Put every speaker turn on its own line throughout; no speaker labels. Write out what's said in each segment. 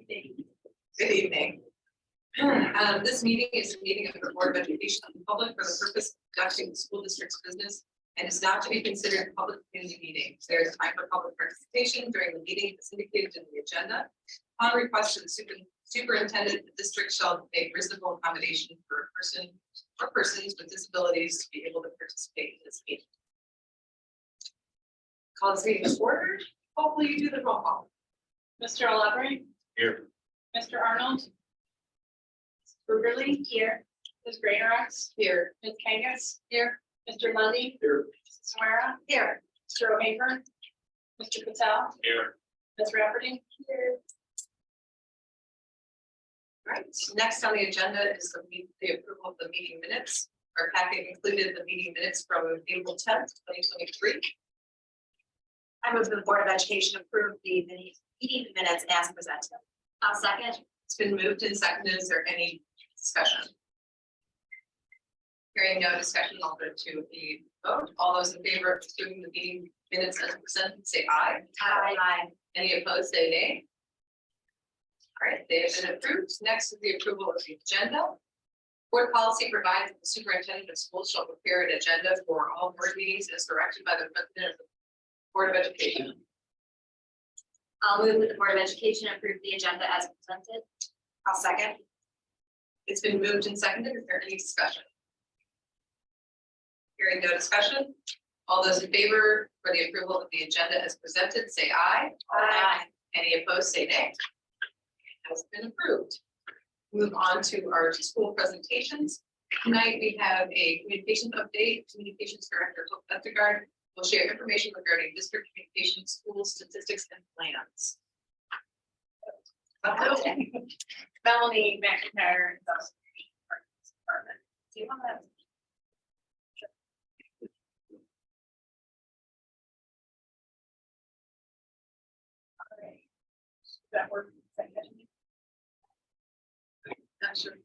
Good evening. This meeting is a meeting of the Board of Education of the public for the purpose of conducting the school district's business and is not to be considered a public community meeting. There is time for public participation during the meeting as indicated in the agenda. Upon request of the superintendent, the district shall make reasonable accommodation for a person or persons with disabilities to be able to participate in this meeting. Call this meeting to order. Hopefully you do the roll call.
Mr. O'Leary.
Here.
Mr. Arnold. Rugerly here. Ms. Greatorex
Here.
Ms. Kangas here. Mr. Lundy.
Here.
Mrs. Samara
Here.
Mr. O'Haver. Mr. Patel.
Here.
Ms. Rafferty here.
Right, next on the agenda is the approval of the meeting minutes. Our packet included the meeting minutes from April 10th, 2023.
I move the Board of Education approve the meeting minutes as presented. I'll second.
It's been moved and seconded. Is there any discussion? Hearing no discussion, I'll go to the vote. All those in favor of approving the meeting minutes as presented, say aye.
Aye.
Any opposed, say nay. All right, they have been approved. Next is the approval of the agenda. Board policy provides that the superintendent of schools shall prepare an agenda for all board meetings as directed by the president of the Board of Education.
I'll move that the Board of Education approve the agenda as presented. I'll second.
It's been moved and seconded. Is there any discussion? Hearing no discussion. All those in favor for the approval of the agenda as presented, say aye.
Aye.
Any opposed, say nay. It has been approved. Move on to our school presentations. Tonight we have a communications update. Communications Director Hope Vestergaard will share information regarding district communications, school statistics, and plans.
Melanie McIntyre. Department. Do you want to? All right. That work.
Not sure.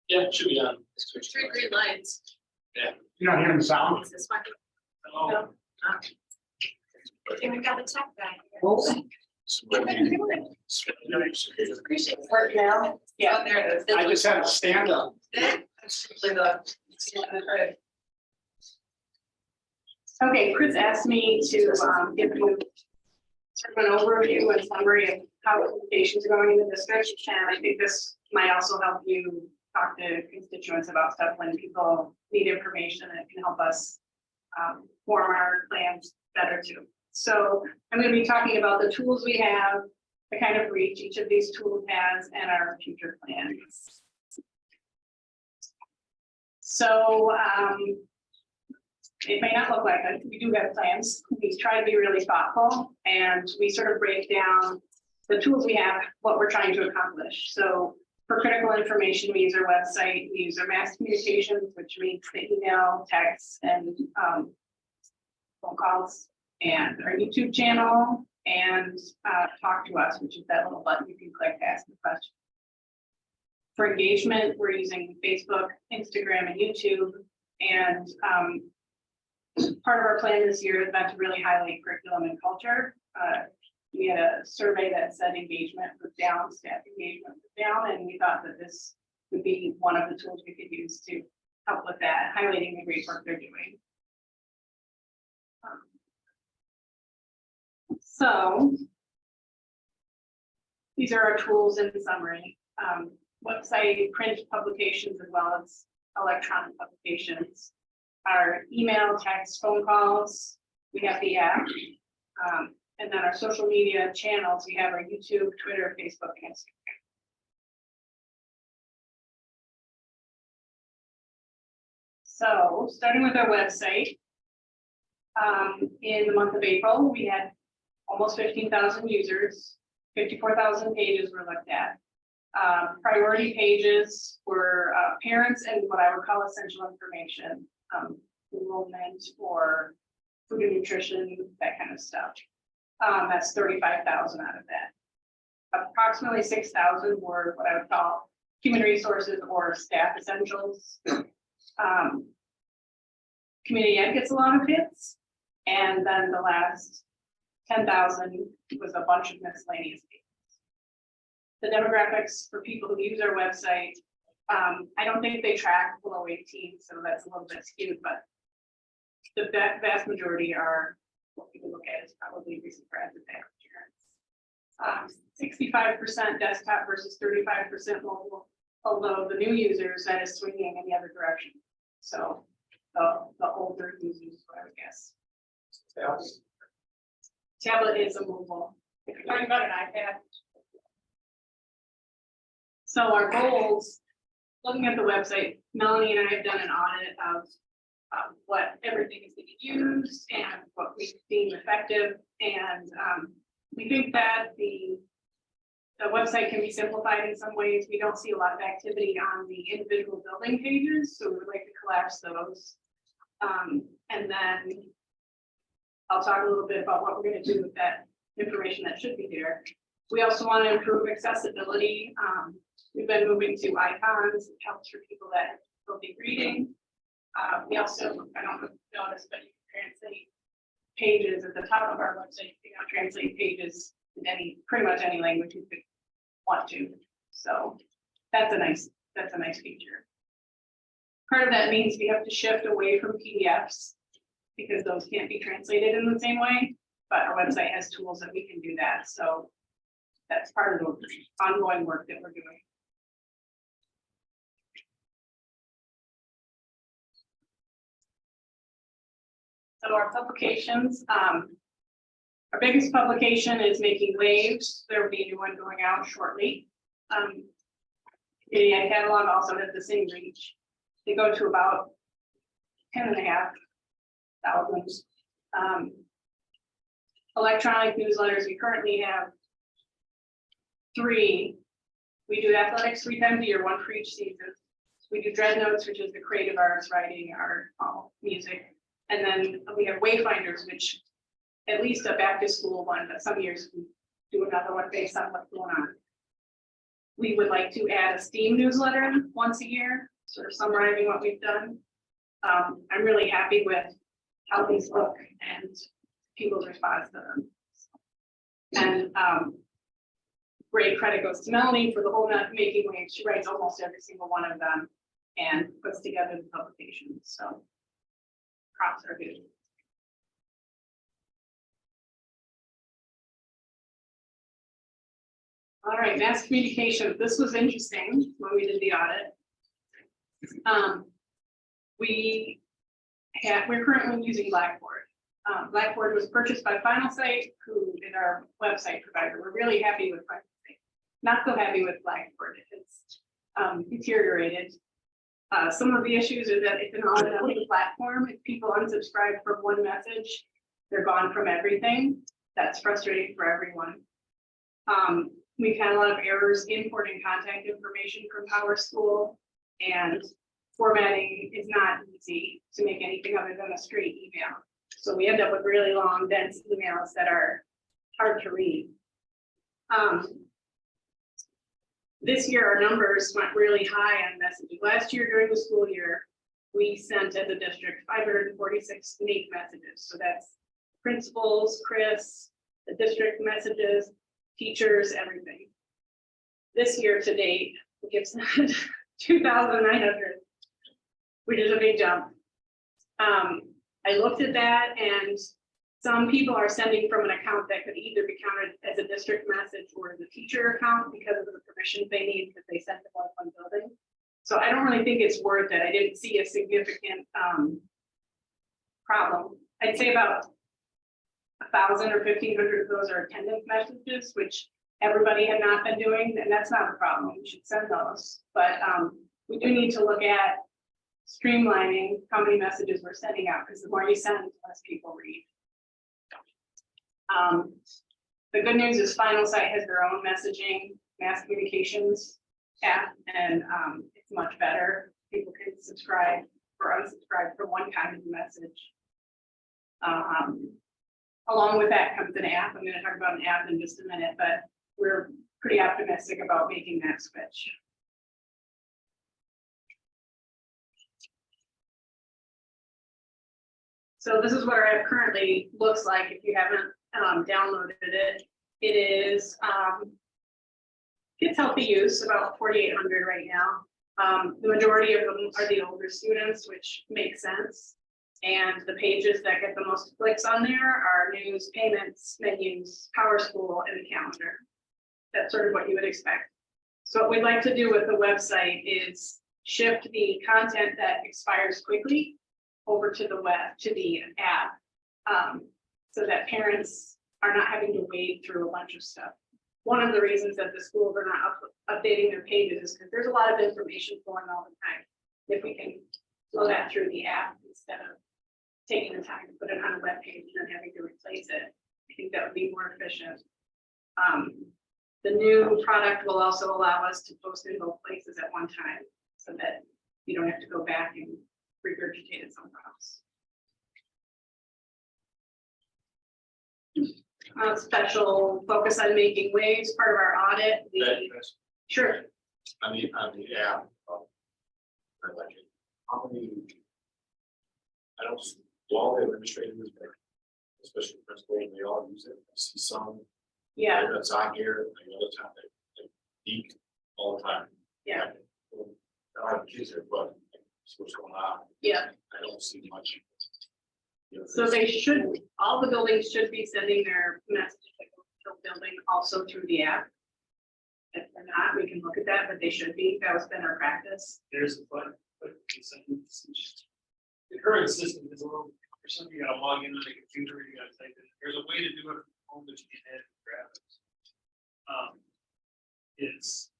Yeah, it should be done.
Three green lights.
You're not hearing the sound?
Is this one?
Oh.
And we got the tech guy.
Appreciate it.
Work now.
Yeah, oh, there it is.
I just had to stand up.
Okay, Chris asked me to give you sort of an overview and summary of how communications are going in the district, and I think this might also help you talk to constituents about stuff when people need information, and it can help us form our plans better too. So I'm going to be talking about the tools we have, the kind of reach each of these tools has, and our future plans. So it may not look like it. We do have plans. We try to be really thoughtful, and we sort of break down the tools we have, what we're trying to accomplish. So for critical information, we use our website, we use our mass communications, which means the email, text, and phone calls, and our YouTube channel, and talk to us, which is that little button you can click to ask the question. For engagement, we're using Facebook, Instagram, and YouTube, and part of our plan this year has been to really highlight curriculum and culture. We had a survey that said engagement was down, staff engagement was down, and we thought that this would be one of the tools we could use to help with that, highlighting the great work they're doing. So these are our tools in summary. Website, print publications, as well as electronic publications. Our email, text, phone calls, we have the app, and then our social media channels, we have our YouTube, Twitter, Facebook, and Instagram. So starting with our website, in the month of April, we had almost 15,000 users, 54,000 pages were looked at. Priority pages were parents and what I would call essential information. Enrollment or food and nutrition, that kind of stuff. That's 35,000 out of that. Approximately 6,000 were what I would call human resources or staff essentials. Community Ed gets a lot of hits. And then the last 10,000 was a bunch of miscellaneous pages. The demographics for people who use our website, I don't think they track below 18, so that's a little bit skewed, but the vast majority are what people look at is probably recent graduate parents. 65% desktop versus 35% mobile, although the new users that is swinging in the other direction. So the older users, I would guess. Tablet is a mobile. If you're talking about an iPad. So our goals, looking at the website, Melanie and I have done an audit of what everything is being used and what we deem effective. And we think that the website can be simplified in some ways. We don't see a lot of activity on the individual building pages, so we would like to collapse those. And then I'll talk a little bit about what we're going to do with that information that should be there. We also want to improve accessibility. We've been moving to icons. It helps for people that will be reading. We also, I don't know if you noticed, but you can translate pages at the top of our website. You can translate pages in pretty much any language you could want to. So that's a nice feature. Part of that means we have to shift away from PDFs because those can't be translated in the same way, but our website has tools that we can do that. So that's part of the ongoing work that we're doing. So our publications, our biggest publication is Making Waves. There will be a new one going out shortly. The catalog also has the same reach. They go to about 10,500. Electronic newsletters, we currently have 3. We do athletics 3 times a year, 1 for each season. We do Dread Notes, which is the creative arts, writing, art, music. And then we have Wayfinders, which at least a back to school one, but some years we do another one based on what's going on. We would like to add a STEAM newsletter once a year, sort of summarizing what we've done. I'm really happy with how these look and people's response to them. And great credit goes to Melanie for the whole Making Waves. She writes almost every single one of them and puts together the publications. So props are good. All right, mass communication. This was interesting when we did the audit. We're currently using Blackboard. Blackboard was purchased by Finalsite, who is our website provider. We're really happy with Finalsite. Not so happy with Blackboard. It's deteriorated. Some of the issues are that it's an automatic platform. If people unsubscribe from one message, they're gone from everything. That's frustrating for everyone. We've had a lot of errors importing contact information from PowerSchool, and formatting is not easy to make anything other than a straight email. So we end up with really long, dense emails that are hard to read. This year, our numbers went really high on messaging. Last year during the school year, we sent as a district 546 unique messages. So that's principals, Chris, the district messages, teachers, everything. This year to date, we've sent 2,900, which is a big jump. I looked at that, and some people are sending from an account that could either be counted as a district message or as a teacher account because of the permissions they need because they sent to one building. So I don't really think it's worth it. I didn't see a significant problem. I'd say about 1,000 or 1,500 of those are attendance messages, which everybody had not been doing, and that's not a problem. We should send those, but we do need to look at streamlining how many messages we're sending out, because the more you send, the less people read. The good news is Finalsite has their own messaging mass communications app, and it's much better. People can subscribe or unsubscribe from one kind of message. Along with that comes an app. I'm going to talk about an app in just a minute, but we're pretty optimistic about making that switch. So this is what our app currently looks like if you haven't downloaded it. It is it's healthy use, about 4,800 right now. The majority of them are the older students, which makes sense. And the pages that get the most clicks on there are news, payments, menus, Power School, and the calendar. That's sort of what you would expect. So what we'd like to do with the website is shift the content that expires quickly over to the web, to the app, so that parents are not having to wade through a bunch of stuff. One of the reasons that the schools are not updating their pages is because there's a lot of information flowing all the time. If we can flow that through the app instead of taking the time to put it on a web page and then having to replace it, I think that would be more efficient. The new product will also allow us to post in both places at one time so that you don't have to go back and regurgitate it somewhere else. Special focus on making waves, part of our audit. Sure.
On the app. I like it. How many? I don't, all the administrators, especially principals, they all use it. I see some.
Yeah.
That's on here, the other time they peak all the time.
Yeah.
I have kids there, but what's going on?
Yeah.
I don't see much.
So they should, all the buildings should be sending their messages to the building also through the app. If they're not, we can look at that, but they should be. That was been our practice.
There's a button, but the current system is a little, for some, you gotta log in on the computer, you gotta type in, there's a way to do it from home that you can add graphics. It's,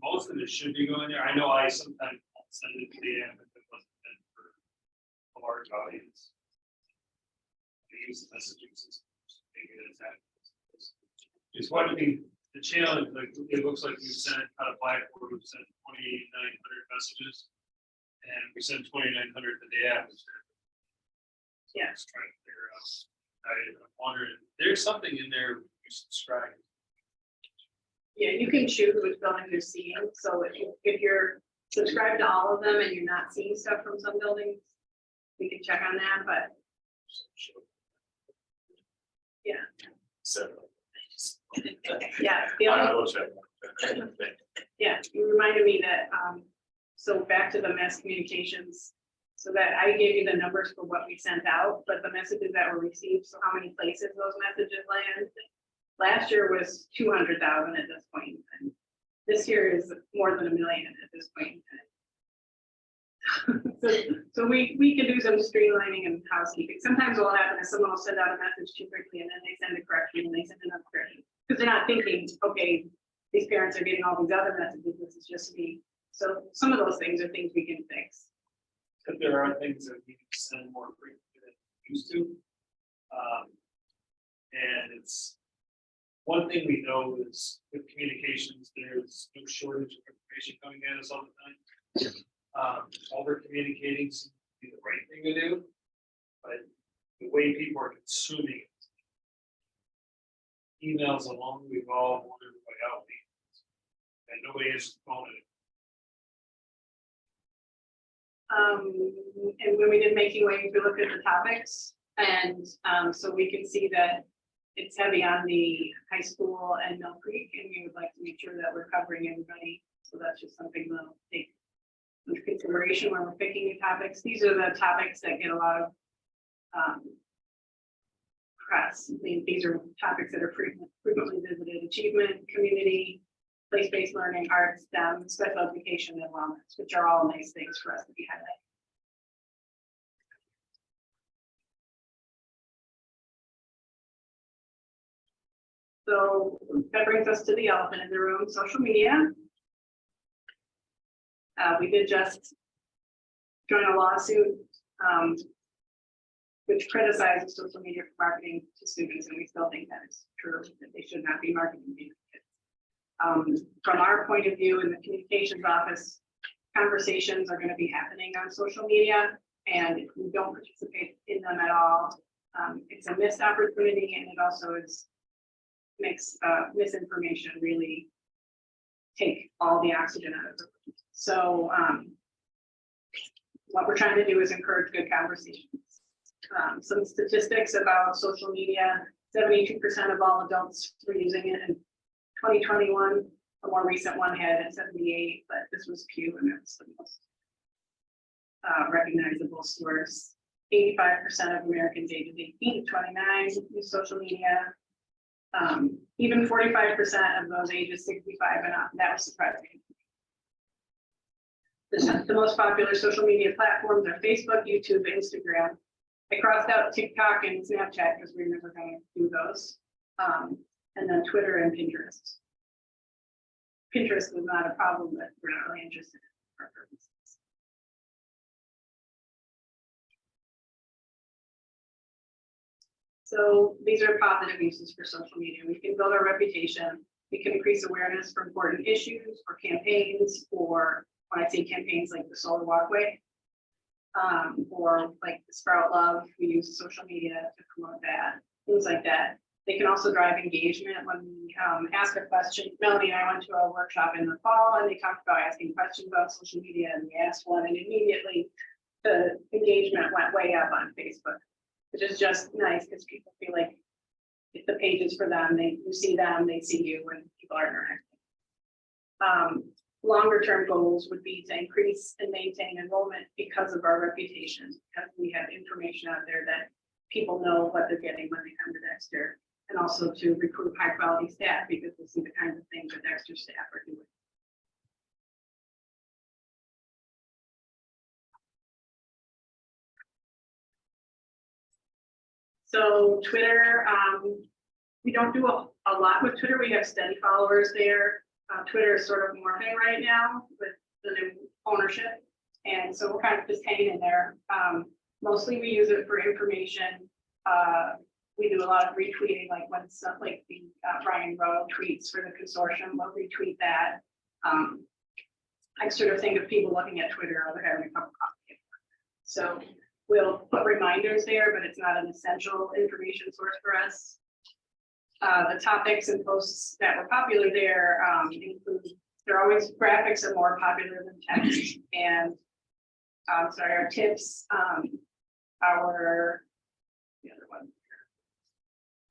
most of it should be going there. I know I sometimes send it to the app if it wasn't meant for a large audience. We use the messaging system to make it as accurate. It's what I mean, the challenge, like, it looks like we sent out of Blackboard, we sent 2,900 messages. And we sent 2,900 to the app.
Yeah.
Just trying to figure out. I'm wondering, there's something in there you subscribe.
Yeah, you can choose which buildings you're seeing. So if you're subscribed to all of them and you're not seeing stuff from some buildings, we can check on that, but yeah.
So.
Yeah, the
I
other,
will check.
yeah, you reminded me that, so back to the mass communications. So that I gave you the numbers for what we sent out, but the messages that were received, so how many places those messages land. Last year was 200,000 at this point. And this year is more than 1 million at this point. So we can do some streamlining and housekeeping. Sometimes what will happen is someone will send out a message too quickly and then they send a correction and they send another correction. Because they're not thinking, okay, these parents are getting all these other messages, this is just me. So some of those things are things we can fix.
But there are things that we can send more frequently than we used to. And it's, one thing we know is with communications, there's no shortage of information coming at us all the time. Over communicating seems to be the right thing to do, but the way people are consuming it. Emails alone, we've all wondered what out means. And nobody has phone it.
And when we did making waves, we looked at the topics, and so we can see that it's heavy on the high school and Mill Creek, and we would like to make sure that we're covering everybody. So that's just something we'll take into consideration when we're picking new topics. These are the topics that get a lot of press. I mean, these are topics that are frequently visited: achievement, community, place-based learning, arts, STEM, special education, and wellness, which are all nice things for us to be highlighting. So that brings us to the elephant in the room, social media. We did just join a lawsuit which criticizes social media for marketing to students, and we still think that is true, that they should not be marketing to kids. From our point of view in the communications office, conversations are going to be happening on social media, and if we don't participate in them at all, it's a missed opportunity, and it also makes misinformation really take all the oxygen out of it. So what we're trying to do is encourage good conversations. Some statistics about social media, 72% of all adults were using it in 2021. A more recent one had it at 78, but this was Pew and it's the most recognizable source. 85% of Americans ages 18 to 29 use social media. Even 45% of those ages 65 and up. That was surprising. The most popular social media platforms are Facebook, YouTube, Instagram. I crossed out TikTok and Snapchat because we're never going to do those. And then Twitter and Pinterest. Pinterest was not a problem, but we're not really interested in our purposes. So these are positive uses for social media. We can build our reputation. We can increase awareness for important issues or campaigns, or when I say campaigns like the Solar Walkway, or like the Sprout Love, we use social media to promote that, things like that. They can also drive engagement when we ask a question. Melanie and I went to a workshop in the fall and they talked about asking questions about social media, and we asked one and immediately the engagement went way up on Facebook, which is just nice because people feel like if the page is for them, you see them, they see you, and people are interacting. Longer term goals would be to increase and maintain enrollment because of our reputation, because we have information out there that people know what they're getting when they come to Dexter, and also to recruit high quality staff because they see the kinds of things that Dexter staff are doing. So Twitter, we don't do a lot with Twitter. We have steady followers there. Twitter is sort of morphing right now with the new ownership. And so we're kind of just hanging in there. Mostly we use it for information. We do a lot of retweeting, like when stuff like the Brian Rowe tweets for the consortium, we'll retweet that. I sort of think of people looking at Twitter, or they're having a cup of coffee. So we'll put reminders there, but it's not an essential information source for us. The topics and posts that were popular there include, they're always, graphics are more popular than text, and our tips, the other one.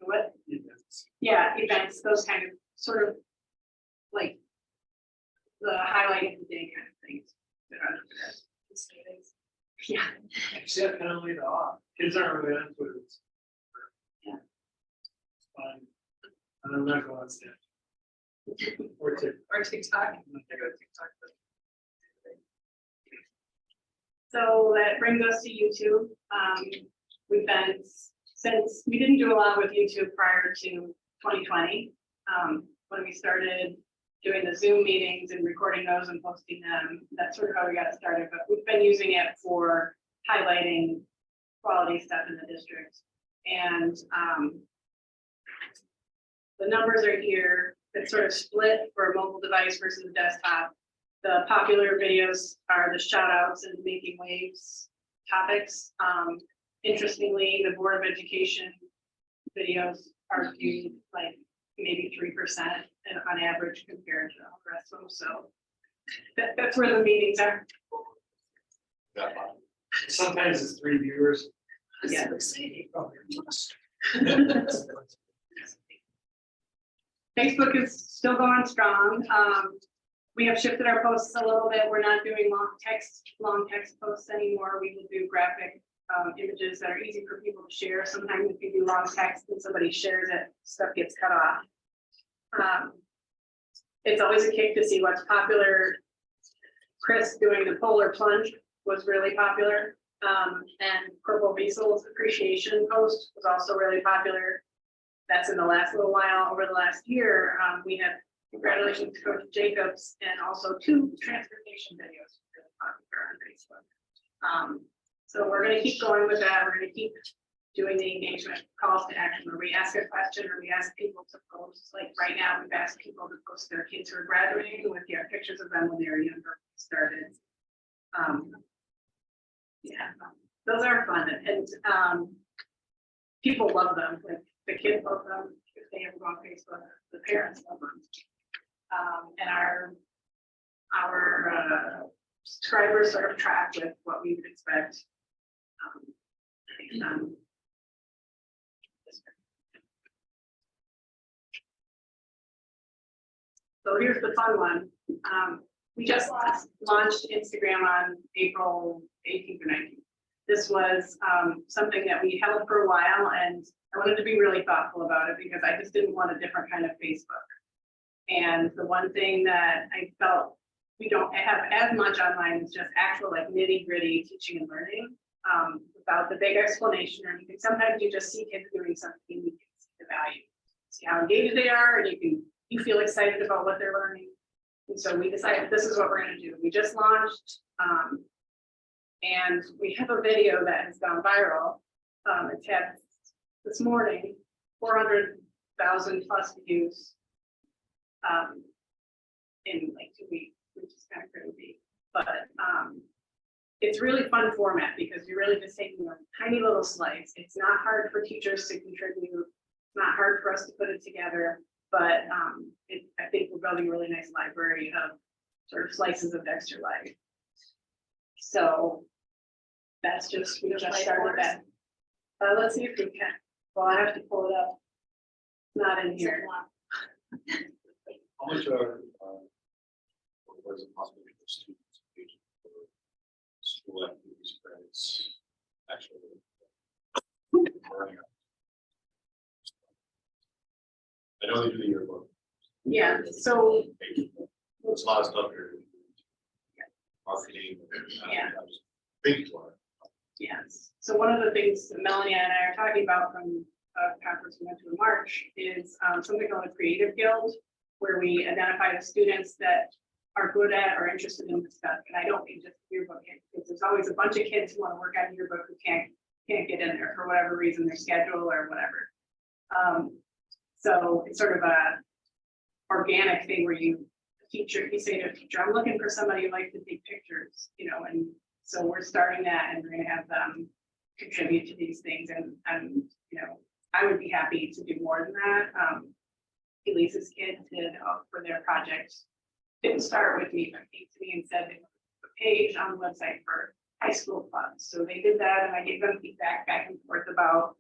What?
Events.
Yeah, events, those kind of sort of like the highlight of the day kind of things. That are there. Yeah.
Except kind of laid off. Kids aren't really into it.
Yeah.
It's fun. And I'm not going on stage. Or TikTok.
Or TikTok. I go to TikTok.
So that brings us to YouTube. We've been, since we didn't do a lot with YouTube prior to 2020, when we started doing the Zoom meetings and recording those and posting them, that's sort of how we got started. But we've been using it for highlighting quality stuff in the district. And the numbers are here. It's sort of split for a mobile device versus a desktop. The popular videos are the shout outs and making waves topics. Interestingly, the Board of Education videos are viewed like maybe 3% on average compared to all the rest of them. So that's where the meetings are.
Sometimes it's 3 viewers.
Yeah. Facebook is still going strong. We have shifted our posts a little bit. We're not doing long text posts anymore. We will do graphic images that are easy for people to share. Sometimes if you do long text and somebody shares it, stuff gets cut off. It's always a kick to see what's popular. Chris doing the polar plunge was really popular. And Purple Diesel's appreciation post was also really popular. That's in the last little while. Over the last year, we have congratulations to Coach Jacobs and also 2 transportation videos really popular on Facebook. So we're going to keep going with that. We're going to keep doing the engagement calls to action where we ask a question or we ask people to post. Like right now, we've asked people to post their kids who are graduating with pictures of them when they were younger started. Yeah, those are fun, and people love them. Like the kids love them if they ever go on Facebook. The parents love them, and our subscribers sort of track with what we would expect. Um, So here's the fun one. We just launched Instagram on April 18th or 19th. This was something that we held for a while, and I wanted to be really thoughtful about it because I just didn't want a different kind of Facebook. And the one thing that I felt we don't have as much online is just actual like nitty gritty teaching and learning without the big explanation or anything. Sometimes you just see kids doing something, you can see the value, see how engaged they are, and you feel excited about what they're learning. And so we decided this is what we're going to do. We just launched and we have a video that has gone viral. It's had this morning 400,000 plus views in like 2 weeks, which is kind of crazy. But it's really fun format because you're really just taking a tiny little slice. It's not hard for teachers to contribute. It's not hard for us to put it together. But I think we're building a really nice library of sort of slices of Dexter life. So that's just, we just started that. Let's see if we can. Well, I have to pull it up. It's not in here.
How much are, what is it possible for students engaging for school activities, credits, actually learning? I know they do the yearbook.
Yeah, so
There's a lot of stuff here. Marketing.
Yeah.
Big one.
yes. So one of the things that Melanie and I are talking about from a conference we went to in March is something called a creative guild, where we identify the students that are good at or interested in this stuff. And I don't mean just yearbook because there's always a bunch of kids who want to work on yearbook who can't get in there for whatever reason, their schedule or whatever. So it's sort of a organic thing where you say to a teacher, I'm looking for somebody who likes to take pictures, you know, and so we're starting that and we're going to have them contribute to these things. And you know, I would be happy to do more than that. Elise's kids did for their project, didn't start with me, but came to me and said they put a page on the website for high school clubs. So they did that and I gave them feedback back and forth about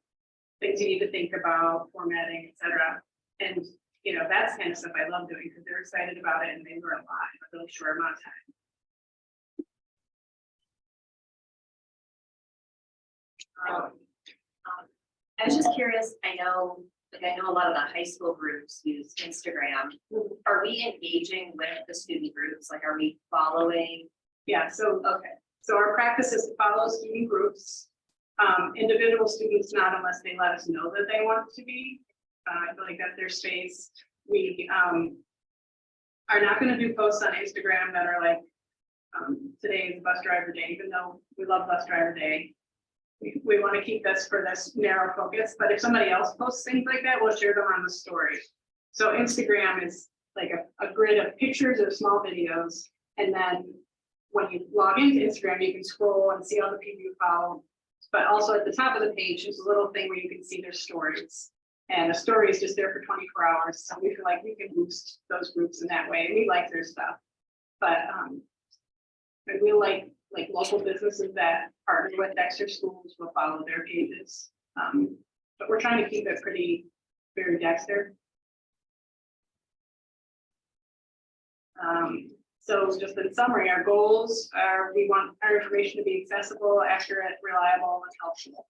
things you need to think about, formatting, etc. And you know, that's kind of stuff I love doing because they're excited about it and they learn a lot in a really short amount of time.
I was just curious, I know a lot of the high school groups use Instagram. Are we engaging with the student groups? Like, are we following?
Yeah, so so our practice is to follow student groups. Individual students not unless they let us know that they want to be. I feel like that's their space. We are not going to do posts on Instagram that are like today is bus driver day, even though we love bus driver day. We want to keep this for this narrow focus, but if somebody else posts things like that, we'll share them on the story. So Instagram is like a grid of pictures or small videos. And then when you log into Instagram, you can scroll and see all the people you follow. But also at the top of the page, there's a little thing where you can see their stories. And a story is just there for 24 hours. So we feel like we can boost those groups in that way. And we like their stuff. But we like local businesses that partner with Dexter schools will follow their pages. But we're trying to keep it very Dexter. So just in summary, our goals are we want our information to be accessible, accurate, reliable, and helpful.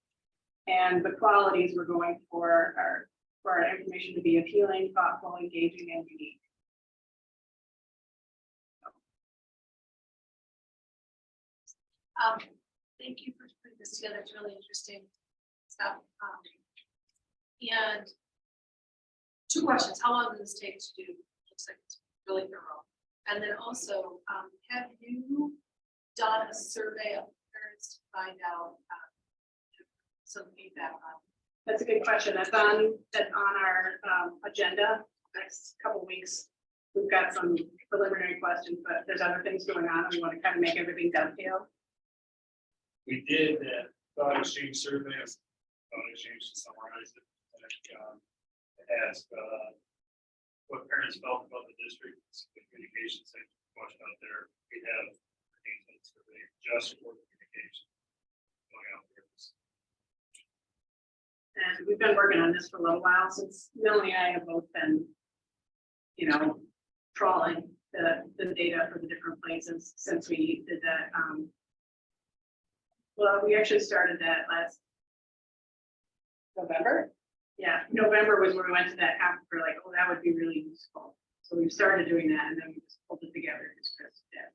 And the qualities we're going for are for our information to be appealing, thoughtful, engaging, and unique.
Thank you for putting this together. It's really interesting stuff. And 2 questions. How long does this take to do? Looks like it's really thorough. And then also, have you done a survey of parents to find out some feedback on?
That's a good question. That's on our agenda next couple of weeks. We've got some preliminary questions, but there's other things going on. We want to kind of make everything dovetail.
We did that thought exchange survey, thought exchange to summarize it. Asked what parents felt about the district, the communication section question out there. We have a survey just for communication going out there.
because we've been working on this for a little while, since Melanie and I have both been, you know, trawling the data for the different places since we did that. Well, we actually started that last November. Yeah, November was where we went to that conference. We're like, oh, that would be really useful. So we started doing that, and then we just pulled it together. Just Chris did.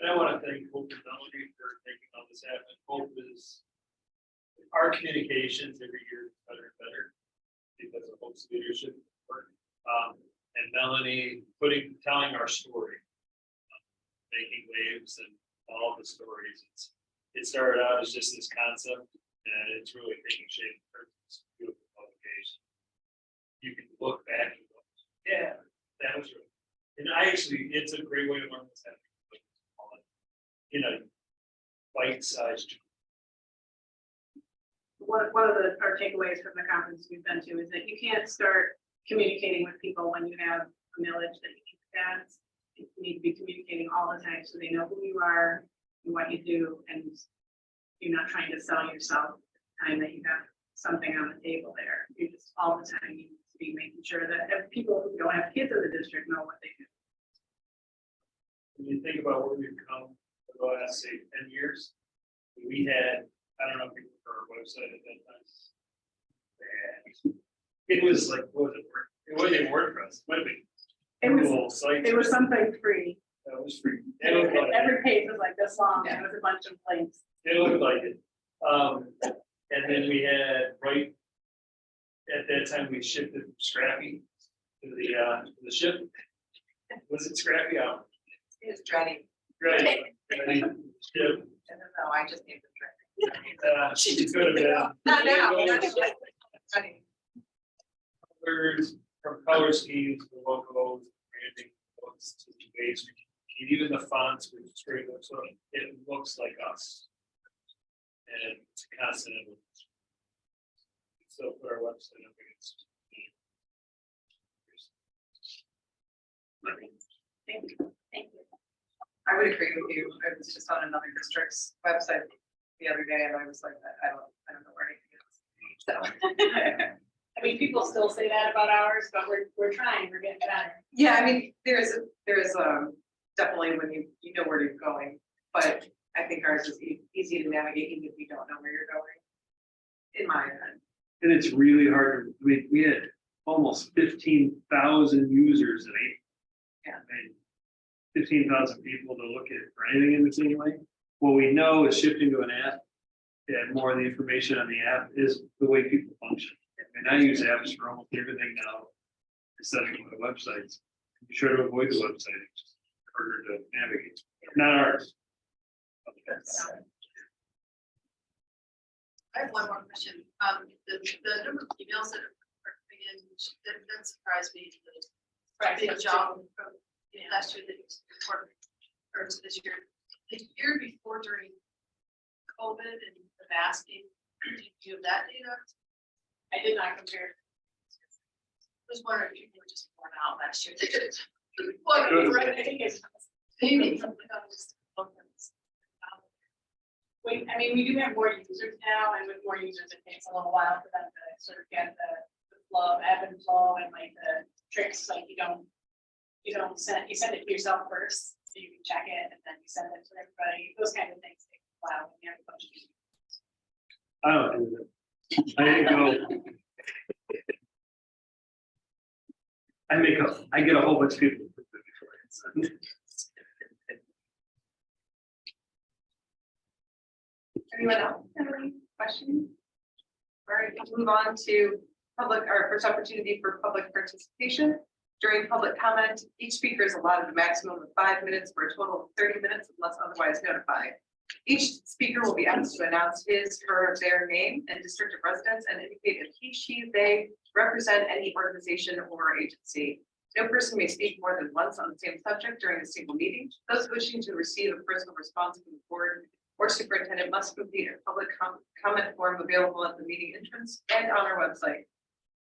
And I want to thank Hope and Melanie for making all this happen. Hope is, our communications every year is better and better because of Hope's leadership work. And Melanie telling our story, making waves and all the stories. It started out as just this concept, and it's really taking shape in terms of this beautiful publication. You can look back and go, yeah, that was really, and it's a great way to learn what's happening. You know, bite-sized.
One of our takeaways from the conference we've been to is that you can't start communicating with people when you have a millage that you need to pass. You need to be communicating all the time so they know who you are and what you do, and you're not trying to sell yourself at the time that you have something on the table there. You're just all the time you need to be making sure that people who don't have kids in the district know what they do.
When you think about where we've come for the last, say, 10 years, we had, I don't know if you remember our website at that time. It was like, what was it? It wasn't WordPress. What did
It was something free.
That was free.
Every page was like this long, and it was a bunch of links.
It looked like it. And then we had, right at that time, we shifted from Scrappy to the ship. Was it Scrappy out?
It's dreading.
Right. Ship.
I don't know, I just named it dreading.
She could have been.
Not now. Not dreading.
Colors, from color schemes, the logos, branding, looks to the base, and even the fonts, which is great, so it looks like us. And it's a constant evolution. So put our website up against.
Thank you.
I would agree with you. I was just on another district's website the other day and I was like, I don't know where anything is. So.
I mean, people still say that about ours, but we're trying, we're getting better.
Yeah, I mean, there is definitely when you know where you're going, but I think ours is easy to navigate even if you don't know where you're going. In my opinion.
And it's really hard. We had almost 15,000 users in April.
Yeah.
I mean, 15,000 people to look at for anything in the same way. What we know is shifting to an app and more of the information on the app is the way people function. I mean, I use apps for almost everything now instead of the websites. You try to avoid the website, it's just harder to navigate. Not ours.
I have one more question. The number of emails that are coming in, that surprised me. The big jump from last year that you reported or to this year. The year before during COVID and the masking, do you have that data?
I did not compare.
I was wondering if people were just born out last year.
I think it's
Maybe something else.
I mean, we do have more users now, and with more users, it takes a little while for them to sort of get the flow, ebb and flow, and like the tricks, like you send it to yourself first, so you can check it, and then you send it to everybody. Those kind of things take a while when you have a bunch of users.
I don't do that. I get a whole bunch of people.
Anyone else have any questions? All right, let's move on to our first opportunity for public participation. During public comment, each speaker is allotted a maximum of 5 minutes for a total of 30 minutes unless otherwise notified. Each speaker will be asked to announce his or their name and district of residence and indicate if he, she, they represent any organization or agency. No person may speak more than once on the same subject during a single meeting. Those wishing to receive a personal response from the board or superintendent must complete a public comment form available at the meeting entrance and on our website.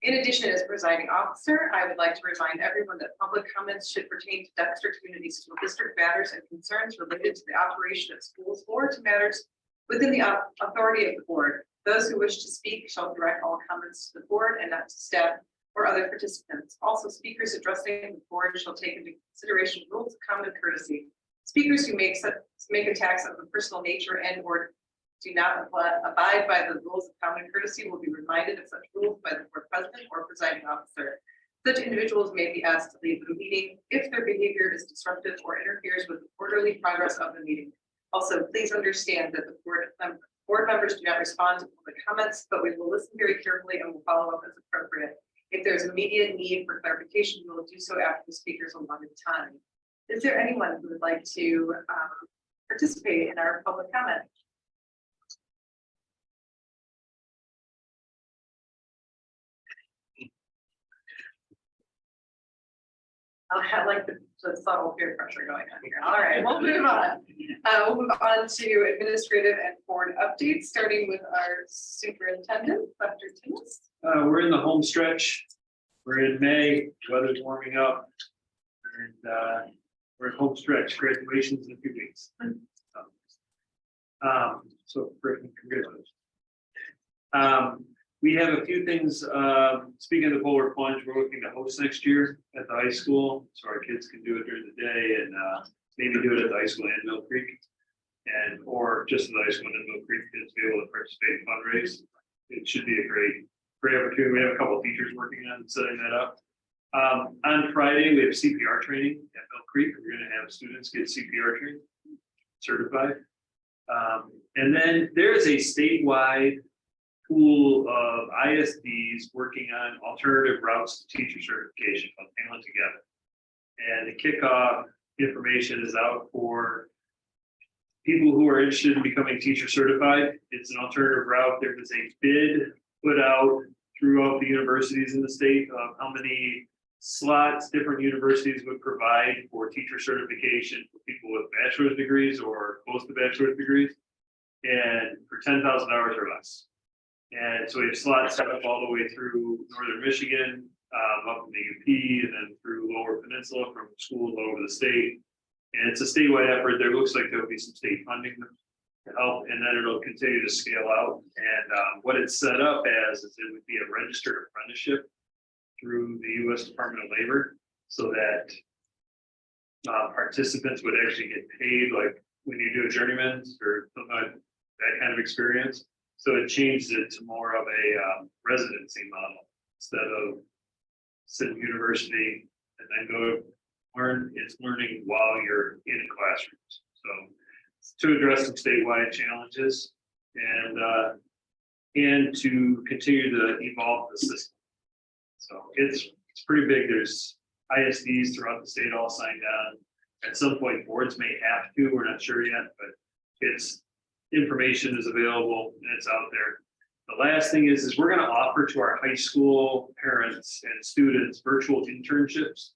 In addition, as presiding officer, I would like to remind everyone that public comments should pertain to Dexter Community School District matters and concerns related to the operation of schools or to matters within the authority of the board. Those who wish to speak shall direct all comments to the board and not to staff or other participants. Also, speakers addressing the board shall take into consideration rules of common courtesy. Speakers who make attacks of a personal nature and or do not abide by the rules of common courtesy will be reminded of such rules by the board president or presiding officer. Such individuals may be asked to leave the meeting if their behavior is disruptive or interferes with the orderly progress of the meeting. Also, please understand that the board members do not respond to public comments, but we will listen very carefully and will follow up as appropriate. If there's immediate need for clarification, we will do so after the speaker's allotted time. Is there anyone who would like to participate in our public comment? I like the subtle peer pressure going on here. All right, we'll move on. We'll move on to administrative and board updates, starting with our superintendent, Dr. Timmons.
We're in the home stretch. We're in May, weather's warming up. And we're in home stretch, graduations in a few weeks. So congratulations. We have a few things, speaking of the polar plunge, we're looking to host next year at the high school, so our kids can do it during the day and maybe do it at the high school and Mill Creek. And, or just at the high school and Mill Creek, kids be able to participate in fundraise. It should be a great opportunity. We have a couple of teachers working on setting that up. On Friday, we have CPR training at Mill Creek. We're gonna have students get CPR training, certified. And then there's a statewide pool of ISDs working on alternative routes to teacher certification called Talent Together. And the kickoff information is out for people who are interested in becoming teacher certified. It's an alternative route. There is a bid put out throughout the universities in the state of how many slots different universities would provide for teacher certification for people with bachelor's degrees or close to bachelor's degrees, and for $10,000 or less. And so we have slots set up all the way through northern Michigan, up in the UP, and then through Lower Peninsula from schools all over the state. And it's a statewide effort. There looks like there'll be some state funding to help, and then it'll continue to scale out. And what it's set up as is it would be a registered apprenticeship through the U.S. Department of Labor, so that participants would actually get paid like when you do a journeyman or something like that kind of experience. So it changed it to more of a residency model instead of sit in university and then go learn. It's learning while you're in classrooms. So it's to address some statewide challenges and to continue to evolve the system. So it's pretty big. There's ISDs throughout the state all signed on. At some point, boards may have to. We're not sure yet, but it's information is available and it's out there. The last thing is we're going to offer to our high school parents and students virtual internships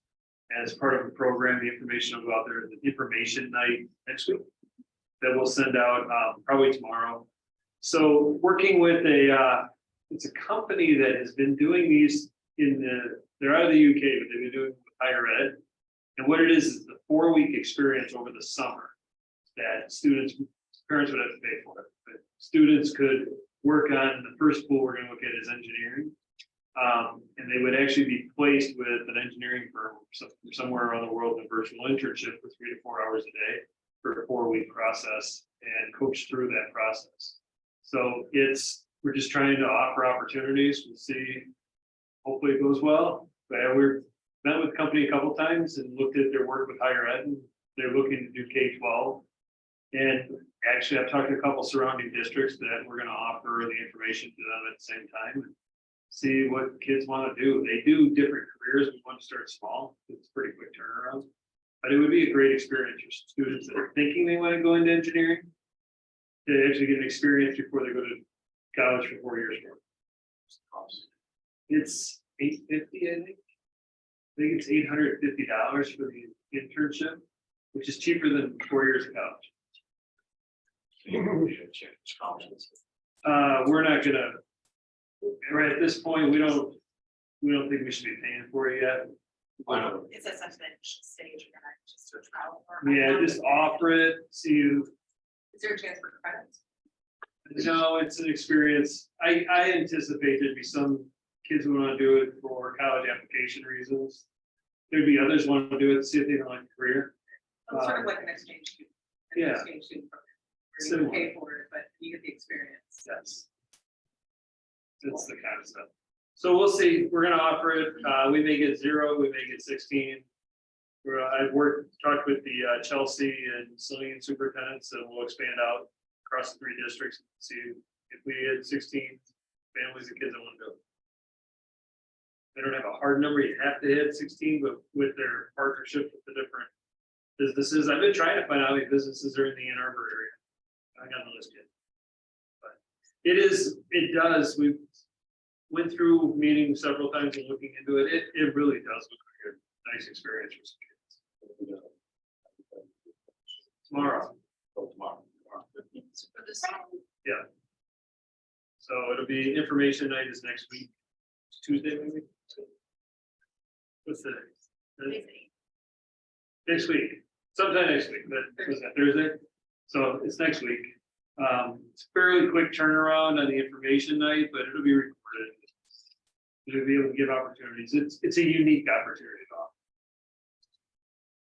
as part of the program. The information will go out there, the information night next week that we'll send out probably tomorrow. So working with it's a company that has been doing these they're out of the UK, but they've been doing it with higher ed. And what it is the 4-week experience over the summer that parents would have to pay for it. But students could work on the first pool we're going to look at is engineering. And they would actually be placed with an engineering firm somewhere around the world in a virtual internship for 3 to 4 hours a day for a 4-week process and coach through that process. So we're just trying to offer opportunities. We'll see. Hopefully it goes well. But we've met with the company a couple of times and looked at their work with higher ed. And they're looking to do K-12. And actually, I've talked to a couple surrounding districts that we're going to offer the information to them at the same time and see what kids want to do. They do different careers. We want to start small. It's a pretty quick turnaround. But it would be a great experience for students that are thinking they want to go into engineering to actually get an experience before they go to college for 4 years. It's $850, I think. I think it's $850 for the internship, which is cheaper than 4 years of college. We're not gonna. Right at this point, we don't think we should be paying for it yet.
It's essentially an initial stage, you're gonna just do a trial.
Yeah, just offer it. See you.
Is there a chance for credits?
No, it's an experience. I anticipate there'd be some kids who want to do it for college application reasons. There'd be others want to do it to see if they don't like the career.
It's sort of like an exchange student. An
Yeah.
Exchange student program. Where
Similar.
you pay for it, but you get the experience.
Yes. That's the kind of stuff. So we'll see. We're gonna offer it. We may get 0, we may get 16. I've talked with the Chelsea and Cillian superintendents, and we'll expand out across the 3 districts. See if we had 16 families and kids that want to do it. They don't have a hard number. You have to hit 16, but with their partnership with the different businesses, I've been trying to find out how many businesses are in the Ann Arbor area. I got the list yet. But it does, we went through meetings several times and looking into it. It really does look like a nice experience for some kids. Tomorrow.
Oh, tomorrow.
So for this,
So it'll be information night is next week. Tuesday, maybe? What's the next week? Sometime next week, but was that Thursday? So it's next week. It's fairly quick turnaround on the information night, but it'll be recorded. It'll be able to give opportunities. It's a unique opportunity.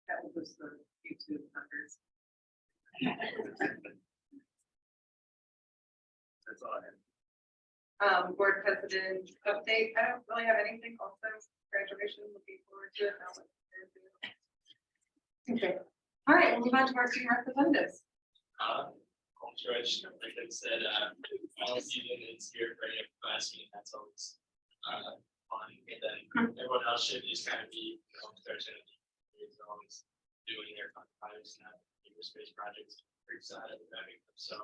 That will boost the YouTube numbers.
That's all I have.
Board president update. I don't really have anything. Also, graduation, looking forward to it. Okay. All right, we'll move on to our student representatives.
George, like I said, final season is here for any class meeting, that's always fun. And then everyone else should just kind of be, always doing their fun projects, not space projects. Pretty excited about having them, so